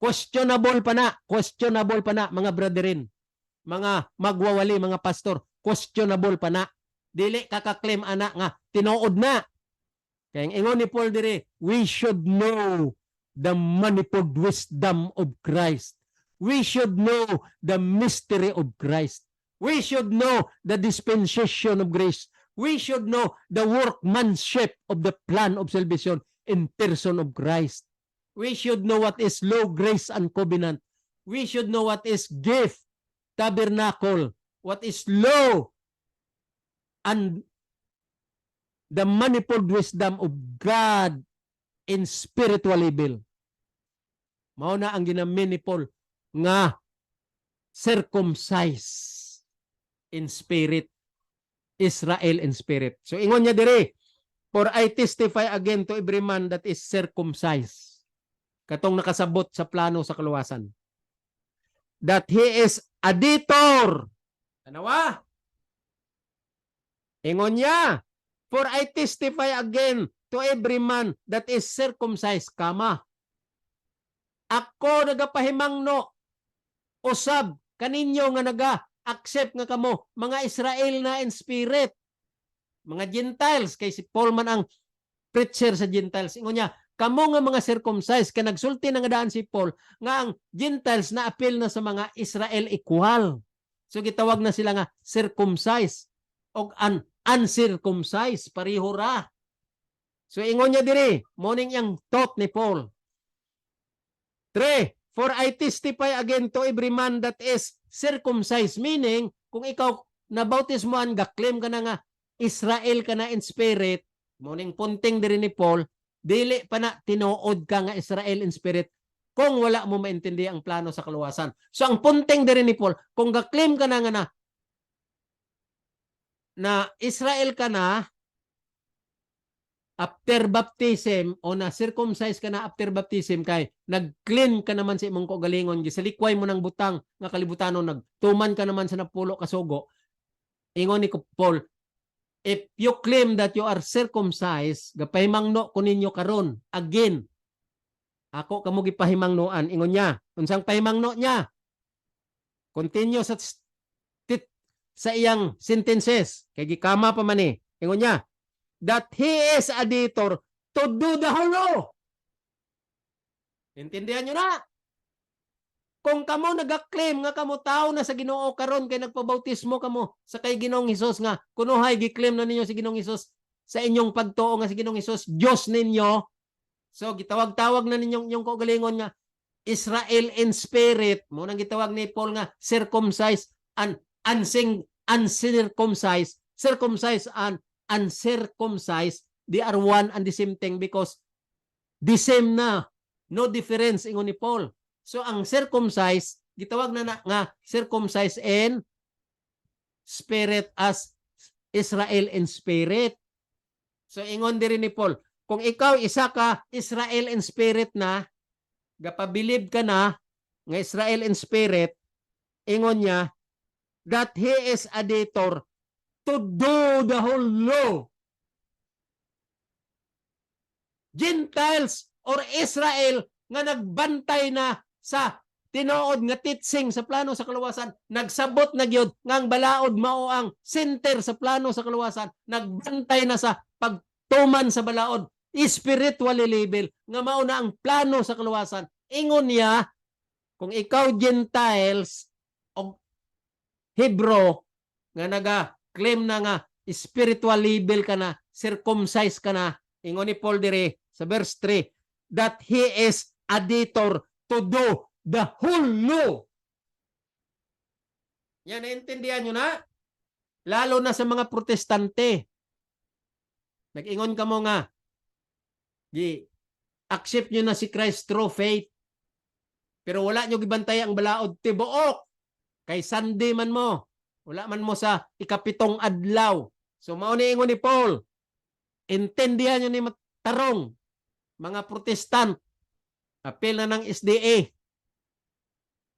Questionable pa na mga brethren, mga magwawali, mga pastor, questionable pa na. Dili kaka-claim ana nga tinuod na. Kaya ingon ni Paul dire, we should know the manifold wisdom of Christ. We should know the mystery of Christ. We should know the dispensation of grace. We should know the workmanship of the plan of salvation in person of Christ. We should know what is law, grace, and covenant. We should know what is gift, tabernacle, what is law, and the manifold wisdom of God in spiritual level. Mao na ang ginamin ni Paul nga circumcised in spirit, Israel in spirit. So ingon niya dire, for I testify again to every man that is circumcised. Katong nakasabot sa plano sa kaluwasan. That he is a debtor. Tanawa? Ingon niya, for I testify again to every man that is circumcised, kama. Ako nagapahimangno, usab, kaninyo nga naga-accept nga kamo, mga Israel na in spirit, mga Gentiles, kay si Paul man ang preacher sa Gentiles. Ingon niya, kamo nga mga circumcised, ka nagsulti na nga daan si Paul, nga ang Gentiles na appeal na sa mga Israel equal. So gitawag na sila nga circumcised o uncircumcised, pariho ra. So ingon niya diri, morning yang thought ni Paul. 3, for I testify again to every man that is circumcised, meaning kung ikaw nabautismoan, ga-claim ka na nga Israel ka na in spirit, morning punting diri ni Paul, dili pa na tinuod ka nga Israel in spirit kung wala mo maintindi ang plano sa kaluwasan. So ang punting diri ni Paul, kung ga-claim ka na nga na Israel ka na after baptism o na circumcise ka na after baptism, kay nag-clean ka naman sa imong kaugalingon, gisalikway mo ng butang nga kalibutanon, nagtuman ka naman sa napulo kasugo. Ingon ni Paul, if you claim that you are circumcised, gapahimangno ko ninyo karon again. Ako kamo gipahimangnoan. Ingon niya, unsang pahimangno niya? Continue sa sa iyang sentences. Kay gikama pa man ni. Ingon niya, that he is a debtor to do the whole law. Intindihan nyo na? Kung kamo nag-claim nga kamo tao na sa Ginoo karon kay nagpabautismo kamo sa kay Ginoong Hesus nga kunuhay gi-claim na ninyo si Ginoong Hesus sa inyong pagtuo nga si Ginoong Hesus Dios ninyo. So gitawag-tawag na ninyong inyong kaugalingon nga Israel in spirit, mo nang gitawag ni Paul nga circumcised and uncircumcised, circumcised and uncircumcised, they are one and the same thing because the same na, no difference ingon ni Paul. So ang circumcised, gitawag na nga circumcised in spirit as Israel in spirit. So ingon diri ni Paul, kung ikaw isa ka Israel in spirit na, gapabilib ka na nga Israel in spirit, ingon niya that he is a debtor to do the whole law. Gentiles or Israel nga nagbantay na sa tinuod nga teaching sa plano sa kaluwasan, nagsabot na gyud nga ang balaod mao ang center sa plano sa kaluwasan, nagbantay na sa pagtuman sa balaod, spiritually level nga mao na ang plano sa kaluwasan. Ingon niya, kung ikaw Gentiles o Hebrew nga naga-claim na nga spiritual level ka na, circumcised ka na, ingon ni Paul dire sa verse 3, that he is a debtor to do the whole law. Yan, naintindihan nyo na? Lalo na sa mga protestante. Nag-ingon ka mo nga, accept nyo na si Christ through faith, pero wala nyo gibantay ang balaod tibuok. Kay Sunday man mo, wala man mo sa ikapitong adlaw. So mao ni ingon ni Paul, intindihan nyo ni tarong, mga protestant, apel na ng SDA.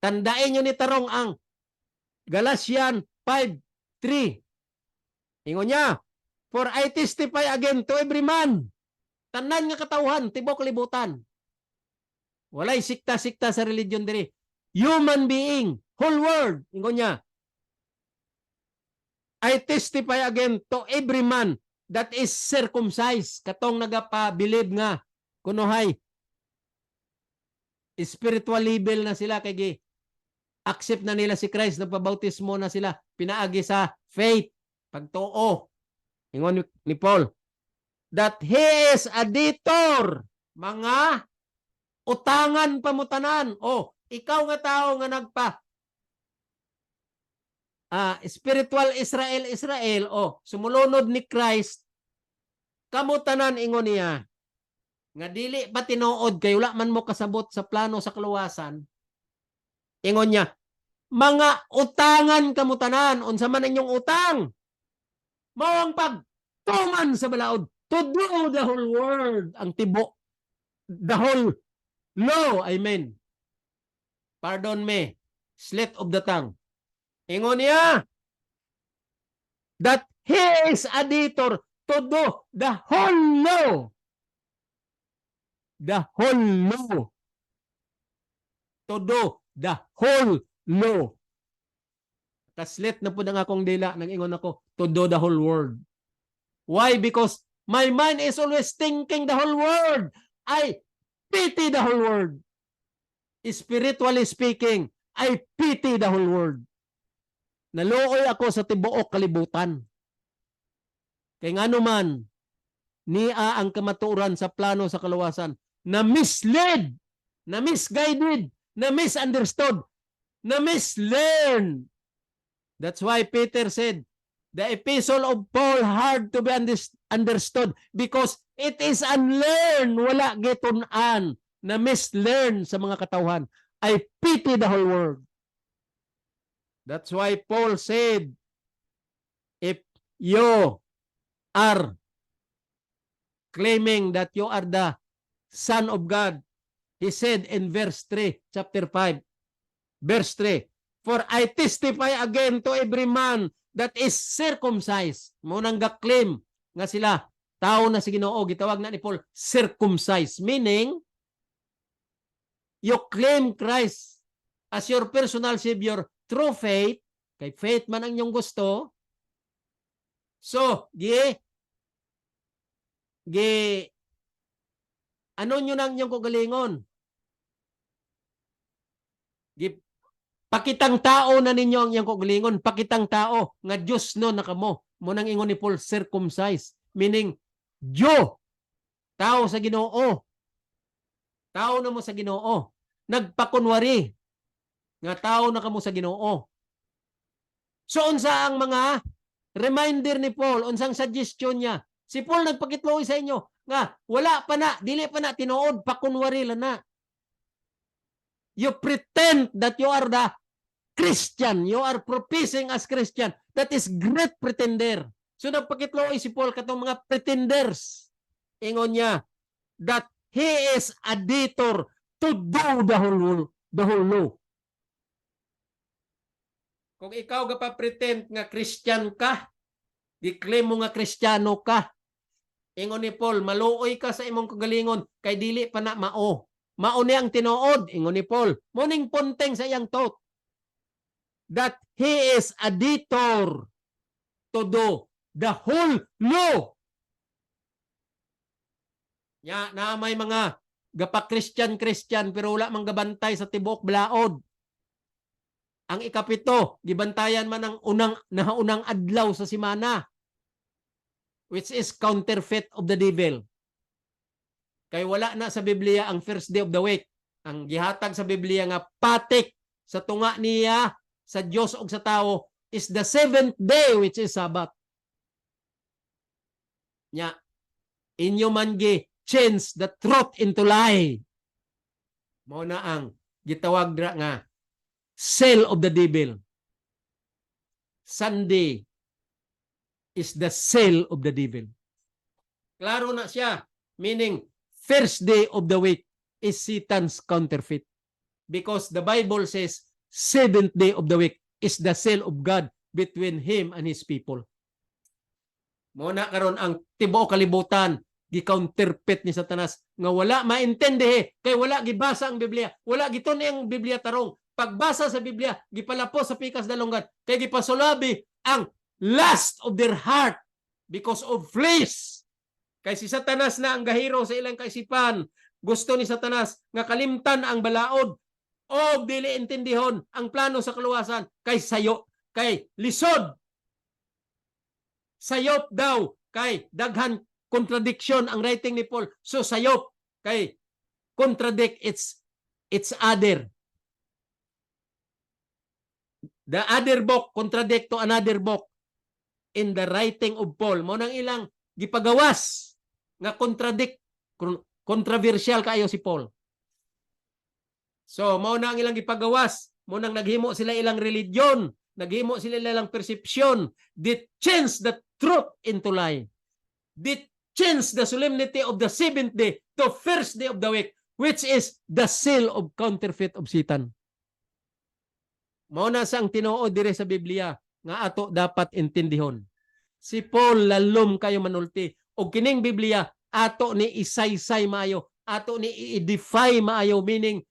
Tandain nyo ni tarong ang Galatians 5:3. Ingon niya, for I testify again to every man. Tanan nga katawhan, tibok libutan. Walay sikta-sikta sa religion diri. Human being, whole world. Ingon niya, I testify again to every man that is circumcised. Katong nagapabilib nga, kunuhay, spiritual level na sila kay accept na nila si Christ, nagpabautismo na sila, pinaagi sa faith, pagtuo. Ingon ni Paul, that he is a debtor, mga utangan pamutanan. O, ikaw nga tao nga nagpa spiritual Israel, o sumulunod ni Christ, kamutanan ingon niya, nga dili ba tinuod kay wala man mo kasabot sa plano sa kaluwasan. Ingon niya, mga utangan kamutanan, unsa man inyong utang, mao ang pagtuman sa balaod, to do the whole world, ang tibo, the whole law, amen. Pardon me, slip of the tongue. Ingon niya, that he is a debtor to do the whole law. The whole law. To do the whole law. Kaslit na po ng akong dila, nag-ingon ako, to do the whole world. Why? Because my mind is always thinking the whole world. I pity the whole world. Spiritually speaking, I pity the whole world. Naluoy ako sa tibuok kalibutan. Kaya nga naman, niya ang kamaturan sa plano sa kaluwasan, na misled, na misguided, na misunderstood, na mislearned. That's why Peter said, the epistle of Paul hard to be understood because it is unlearned, wala gitunan, na mislearn sa mga katawhan. I pity the whole world. That's why Paul said, if you are claiming that you are the Son of God, he said in verse 3, chapter 5, verse 3, for I testify again to every man that is circumcised. Munang ga-claim nga sila, tao na si Ginoo, gitawag na ni Paul, circumcised. Meaning, you claim Christ as your personal Savior through faith, Kay faith man ang inyong gusto. So, ano nyo nang inyong kagalingon? Pakitang tao na ninyo ang iyang kagalingon. Pakitang tao nga Diyos no nakamo. Munang ingon ni Paul, circumcised. Meaning, Diyo. Tao sa Ginoo. Tao na mo sa Ginoo. Nagpakunwari nga tao na kamo sa Ginoo. So, unsa ang mga reminder ni Paul, unsang suggestion niya? Si Paul nagpakitloy sa inyo nga wala pa na, dili pa na tinuod, pakunwari lang na. You pretend that you are the Christian. You are professing as Christian. That is great pretender. So nagpakitloy si Paul katong mga pretenders. Ingon niya that he is a debtor to do the whole law. Kung ikaw gapa-pretend nga Christian ka, di-claim mo nga Kristiyano ka, ingon ni Paul, maluoy ka sa imong kagalingon, kay dili pa na mao. Mao ni ang tinuod, ingon ni Paul. Muning punteng sa iyang thought that he is a debtor to do the whole law. Na may mga gapa-Christian pero wala mang gabantay sa tibuok blaod. Ang ikapito, gibantayan man ang unang adlaw sa simana, which is counterfeit of the devil. Kay wala na sa Biblia ang first day of the week. Ang gihatag sa Biblia nga patik sa tunga niya sa Dios ug sa tao is the seventh day, which is Sabbath. Nya, inyo man change the truth into lie. Mao na ang gitawag dra nga sale of the devil. Sunday is the sale of the devil. Klaro na siya. Meaning, first day of the week is Satan's counterfeit. Because the Bible says, seventh day of the week is the sale of God between Him and His people. Muna karon ang tibuok kalibutan, gi-counterfeit ni Satanas nga wala maintindihi kay wala gibasa ang Biblia, wala gitun ang Biblia tarong. Pagbasa sa Biblia, gipalapos sa pikas dalungan, kay gipasulabi ang lust of their heart because of flesh. Kay si Satanas na ang gahiro sa ilang kaisipan. Gusto ni Satanas nga kalimtan ang balaod o dili intindihon ang plano sa kaluwasan kay sayo, kay lisod. Sayop daw kay daghan contradiction ang writing ni Paul. So sayop kay contradict its other. The other book contradict to another book in the writing of Paul. Mo nang ilang gipagawas nga controversial kaayo si Paul. So mao na ang ilang gipagawas, mo nang naghimo sila ilang religion, naghimo sila ilang perception, they change the truth into lie. They change the solemnity of the seventh day to first day of the week, which is the seal of counterfeit of Satan. Mao na sang tinuod dire sa Biblia nga ato dapat intindihon. Si Paul lalom kayo manulti og kining Biblia ato ni isaysay maayo, ato ni i-defy maayo, meaning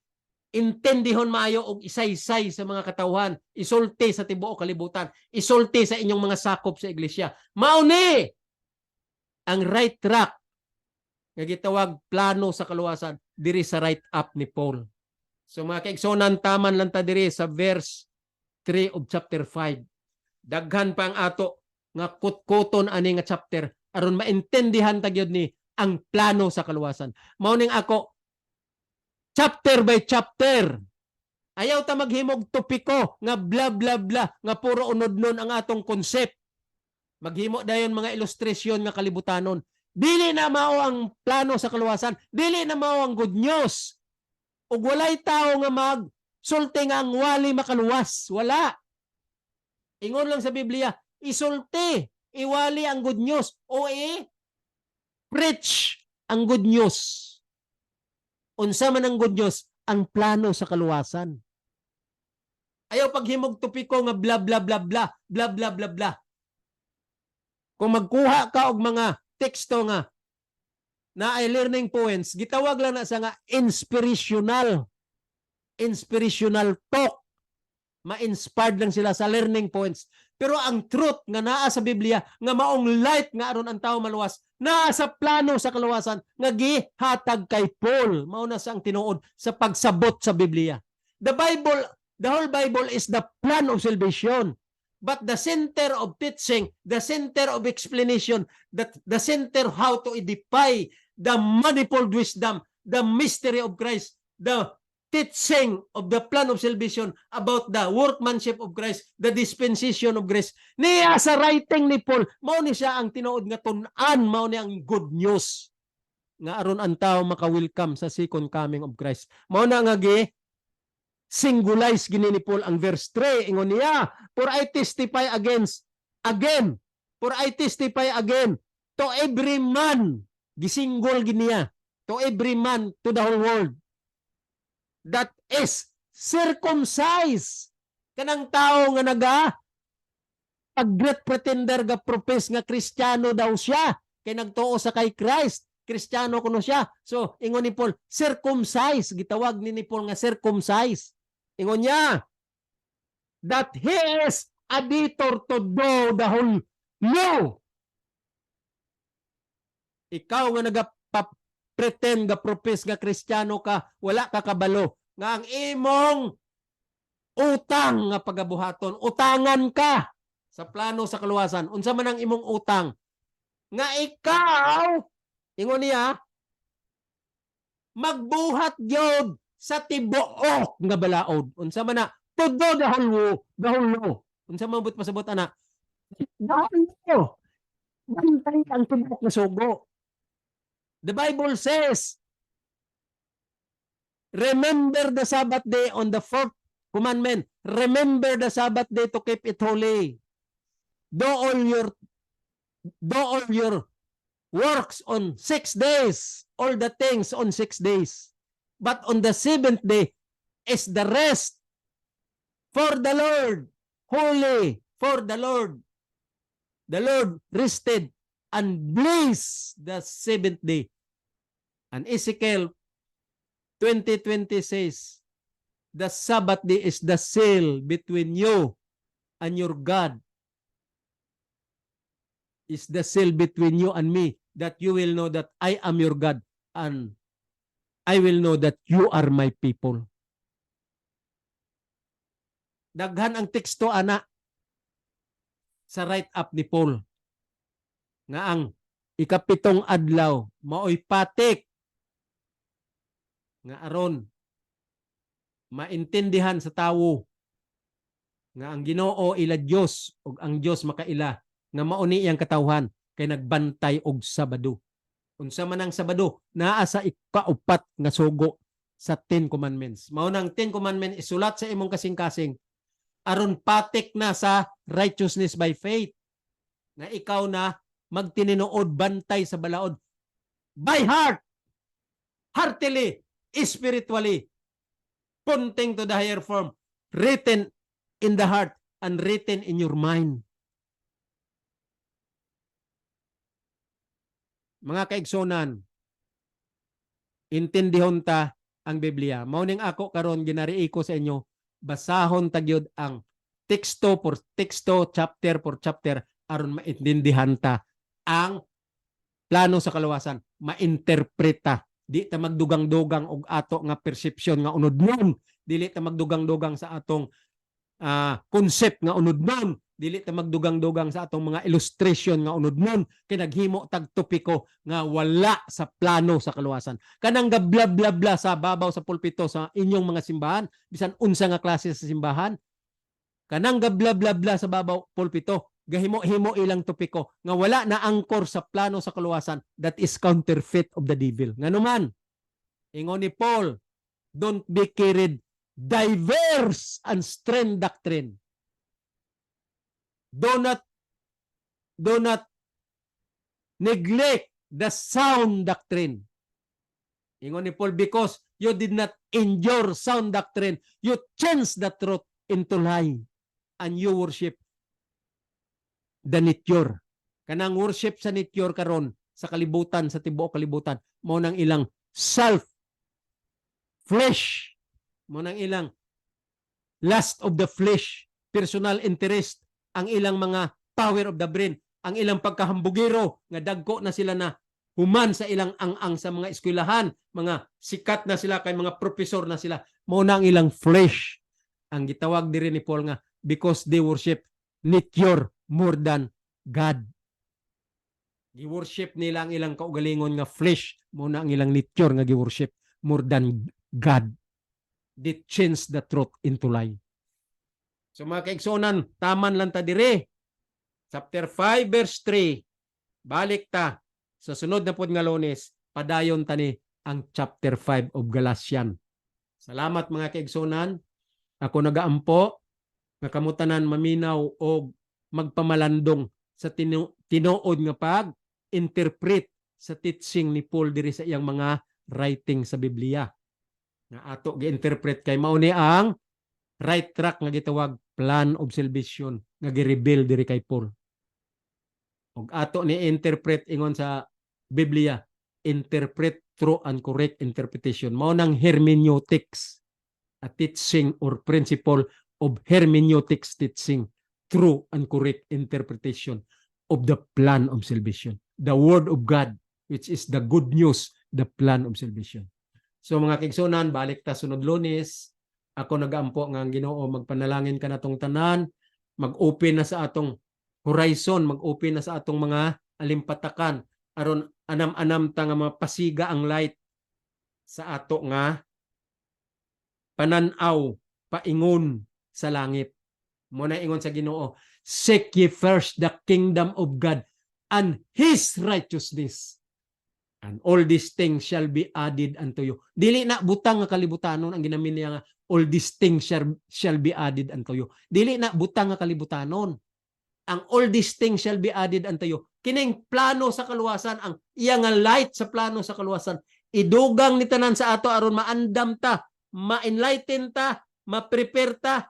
intindihon maayo og isaysay sa mga katawhan, isulti sa tibuok kalibutan, isulti sa inyong mga sakop sa iglesia. Mao ni ang right track nga gitawag plano sa kaluwasan diri sa right up ni Paul. So mga kaigsonan, taman lang ta diri sa verse 3 of chapter 5. Daghan pa ang ato nga kutkuton ani nga chapter aron maintindihan ta gyud ni ang plano sa kaluwasan. Mao ning ako chapter by chapter. Ayaw ta maghimog topiko nga bla bla bla nga puro unod-non ang atong concept. Maghimo dayon mga ilustrasyon nga kalibutanon. Dili na mao ang plano sa kaluwasan, dili na mao ang good news. Ug walay tao nga magsulti nga ang wali makaluwas. Wala. Ingon lang sa Biblia, isulti, iwali ang good news o preach ang good news. Unsa man ang good news? Ang plano sa kaluwasan. Ayaw paghimog topiko nga bla bla bla bla bla bla bla bla. Kung magkuha ka og mga teksto nga na ay learning points, gitawag lang na sa nga inspirational talk. ma-inspired lang sila sa learning points. Pero ang truth nga naa sa Biblia, nga maong light nga aron ang tao maluwas, naa sa plano sa kaluwasan, nga gihatag kay Paul. Mao na sa ang tinuod sa pagsabot sa Biblia. The whole Bible is the plan of salvation. But the center of teaching, the center of explanation, the center how to edify the manifold wisdom, the mystery of Christ, the teaching of the plan of salvation about the workmanship of Christ, the dispensation of grace. Niya sa writing ni Paul, mao ni siya ang tinuod nga tun-an, mao ni ang good news nga aron ang tao maka-welcome sa second coming of Christ. Mao na nga singulize gini ni Paul ang verse 3, ingon niya, for I testify again, for I testify again to every man, gisinggol giniya, to every man, to the whole world, that is circumcised. Kanang tao nga pag-great pretender ga profess nga Kristiyano daw siya, kay nagtuo sa kay Christ, Kristiyano kuno siya. So, ingon ni Paul, circumcised, gitawag ni Paul nga circumcised. Ingon niya, that he is auditor to do the whole law. Ikaw nga nagapretend nga profess nga Kristiyano ka, wala ka kabalo. Nga ang imong utang nga pagabuhaton, utangan ka sa plano sa kaluwasan. Unsa man ang imong utang? Nga ikaw, ingon niya, magbuhat gyud sa tibuok nga balaod. Unsa man na, to do the whole law. Unsa man but pasabot ana? Dahil bantay ang tibuok nga sugo. The Bible says, remember the Sabbath day on the fourth commandment. Remember the Sabbath day to keep it holy. Do all your works on 6 days, all the things on 6 days. But on the 7th day is the rest for the Lord, holy for the Lord. The Lord rested and blessed the 7th day. And Ezekiel 20:20 says, the Sabbath day is the seal between you and your God. Is the seal between you and me, that you will know that I am your God and I will know that you are my people. Daghan ang teksto ana sa write-up ni Paul nga ang ikapitong adlaw maoy patik nga aron maintindihan sa tawo nga ang Ginoo ila Dios ug ang Dios makaila nga mauni iyang katawhan kay nagbantay og Sabado. Unsa man ang Sabado, naa sa ikaupat nga sugo sa 10 Commandments. Mao nang 10 Commandments isulat sa imong kasing-kasing aron patik na sa righteousness by faith. Na ikaw na magtininuod bantay sa balaod by heart, heartily, spiritually, pointing to the higher form, written in the heart and written in your mind. Mga kaigsonan, intindihon ta ang Biblia. Mauning ako karon ginariiko ko sa inyo, basahon tagyod ang teksto por teksto, chapter por chapter, aron maintindihan ta ang plano sa kaluwasan, mainterpreta. Di ta magdugang-dugang og ato nga perception nga unod-non, dili ta magdugang-dugang sa atong concept nga unod-non, dili ta magdugang-dugang sa atong mga illustration nga unod-non, kay naghimo tag topiko nga wala sa plano sa kaluwasan. Kanang gabla-bla-bla sa babaw sa pulpito sa inyong mga simbahan, bisan unsa nga klase sa simbahan, kanang gabla-bla-bla sa babaw pulpito, gahimo-himo ilang topiko nga wala na angkor sa plano sa kaluwasan, that is counterfeit of the devil. Nganuman, ingon ni Paul, don't be carried diverse and strange doctrine. Do not neglect the sound doctrine. Ingon ni Paul, because you did not endure sound doctrine, you changed the truth into lie and you worship the nature. Kanang worship sa nature karon sa kalibutan, sa tibuok kalibutan, mo nang ilang self, flesh, mo nang ilang lust of the flesh, personal interest, ang ilang mga power of the brain, ang ilang pagkahambugiro nga dagko na sila na human sa ilang ang sa mga eskwelahan, mga sikat na sila kay mga professor na sila, mao na ang ilang flesh. Ang gitawag diri ni Paul nga because they worship nature more than God. Gi-worship nila ang ilang kaugalingon nga flesh, mao na ang ilang nature nga gi-worship more than God. They change the truth into lie. So mga kaigsunan, taman lang ta dire. Chapter 5 verse 3. Balik ta sa sunod na pod nga Lunes, padayon tani ang chapter 5 of Galatian. Salamat mga kaigsunan. Ako nagaampo nga kamutanan maminaw o magpamalandong sa tinuod nga pag-interpret sa teaching ni Paul diri sa iyang mga writing sa Biblia. Nga ato gi-interpret kay mao ni ang right track nga gitawag plan of salvation nga gi-reveal diri kay Paul. Og ato ni interpret ingon sa Biblia, interpret through and correct interpretation. Mao nang hermeneutics, a teaching or principle of hermeneutics teaching, true and correct interpretation of the plan of salvation. The word of God, which is the good news, the plan of salvation. So mga kaigsunan, balik ta sunod Lunes. Ako nagaampo nga ang Ginoo magpanalangin ka natong tanan, mag-open na sa atong horizon, mag-open na sa atong mga alimpatakan aron anam-anam ta nga mapasiga ang light sa ato nga pananaw, paingon sa langit. Muna ingon sa Ginoo, seek ye first the kingdom of God and His righteousness, and all these things shall be added unto you. Dili na butang nga kalibutanon ang ginamin niya nga all these things shall be added unto you. Dili na butang nga kalibutanon. Ang all these things shall be added unto you. Kining plano sa kaluwasan, ang iya nga light sa plano sa kaluwasan, idugang ni tanan sa ato aron maandam ta, ma-enlighten ta, ma-prepare ta,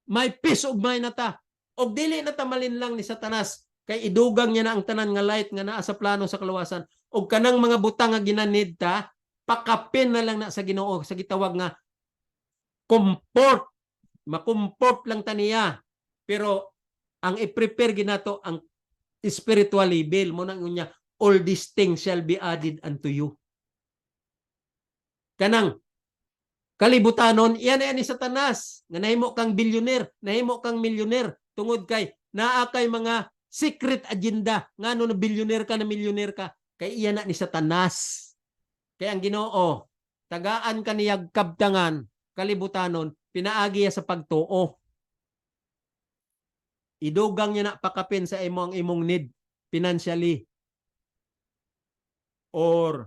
may peace of mind na ta. Og dili na ta malinlang ni Satanas kay idugang niya na ang tanan nga light nga naa sa plano sa kaluwasan. Og kanang mga butang nga ginanid ta, pakapin na lang na sa Ginoo sa gitawag nga comfort. Makumport lang taniya. Pero ang i-prepare ginato ang spiritual level mo nang unya, all these things shall be added unto you. Kanang kalibutanon, yan ni Satanas nga nahimo kang billionaire, nahimo kang millionaire tungod kay naa kay mga secret agenda ngano na billionaire ka na millionaire ka, kay iyan na ni Satanas. Kay ang Ginoo tagaan kaniyag kabtangan, kalibutanon, pinaagi sa pagtuo. Idugang niya na pakapin sa imong need financially or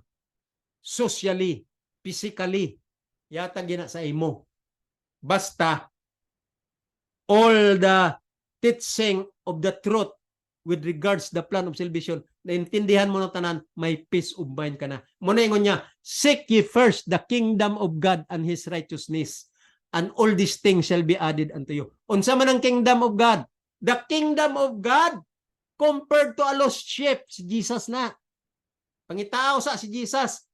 socially, physically. Yata gina sa imo. Basta all the teaching of the truth with regards the plan of salvation, naintindihan mo na tanan, may peace of mind ka na. Muna ingon niya, seek ye first the kingdom of God and His righteousness, and all these things shall be added unto you. Unsa man ang kingdom of God? The kingdom of God compared to a lost sheep, si Jesus na. Pangitao sa si Jesus.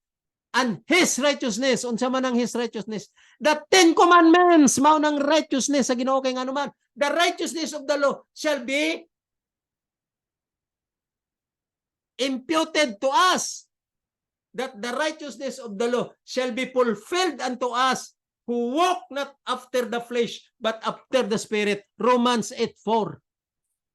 And His righteousness, unsa man ang His righteousness? The 10 commandments, mao nang righteousness sa Ginoo kay ngano man. The righteousness of the law shall be imputed to us. That the righteousness of the law shall be fulfilled unto us who walk not after the flesh, but after the Spirit. Romans 8:4.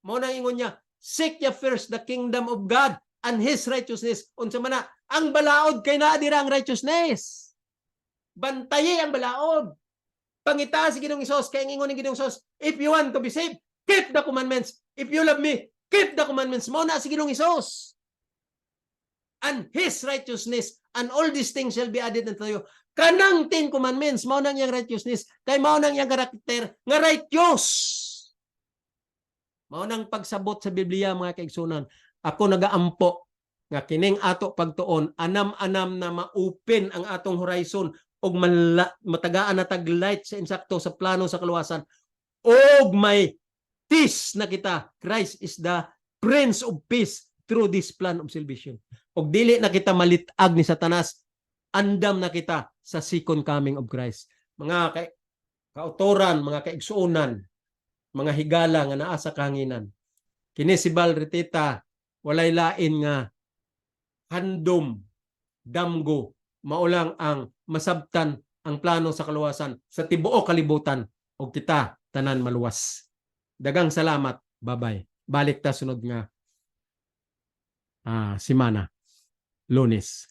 Mao nang ingon niya, seek ye first the kingdom of God and His righteousness. Unsa man na, ang balaod kay naa dira ang righteousness. Bantaye ang balaod. Pangita si Ginoong Hesus, kay ingon ni Ginoong Hesus, if you want to be saved, keep the commandments. If you love me, keep the commandments. Mao na si Ginoong Hesus. And His righteousness, and all these things shall be added unto you. Kanang 10 commandments, mao nang iyang righteousness, kay mao nang iyang karakter nga righteous. Mao nang pagsabot sa Biblia mga kaigsunan. Ako nagaampo nga kining ato pagtuon, anam-anam na ma-open ang atong horizon og matagaan na taglight sa insakto sa plano sa kaluwasan. Og may peace na kita. Christ is the Prince of Peace through this plan of salvation. Og dili na kita malitag ni Satanas, andam na kita sa second coming of Christ. Mga kautoran, mga kaigsuonan, mga higala nga naa sa kahanginan. Kini si Bal Reteta walay lain nga handom, damgo, maulang ang masabtan ang plano sa kaluwasan sa tibuok kalibutan o kita tanan maluwas. Dagang salamat. Bye-bye. Balik ta sunod nga semana. Lunes.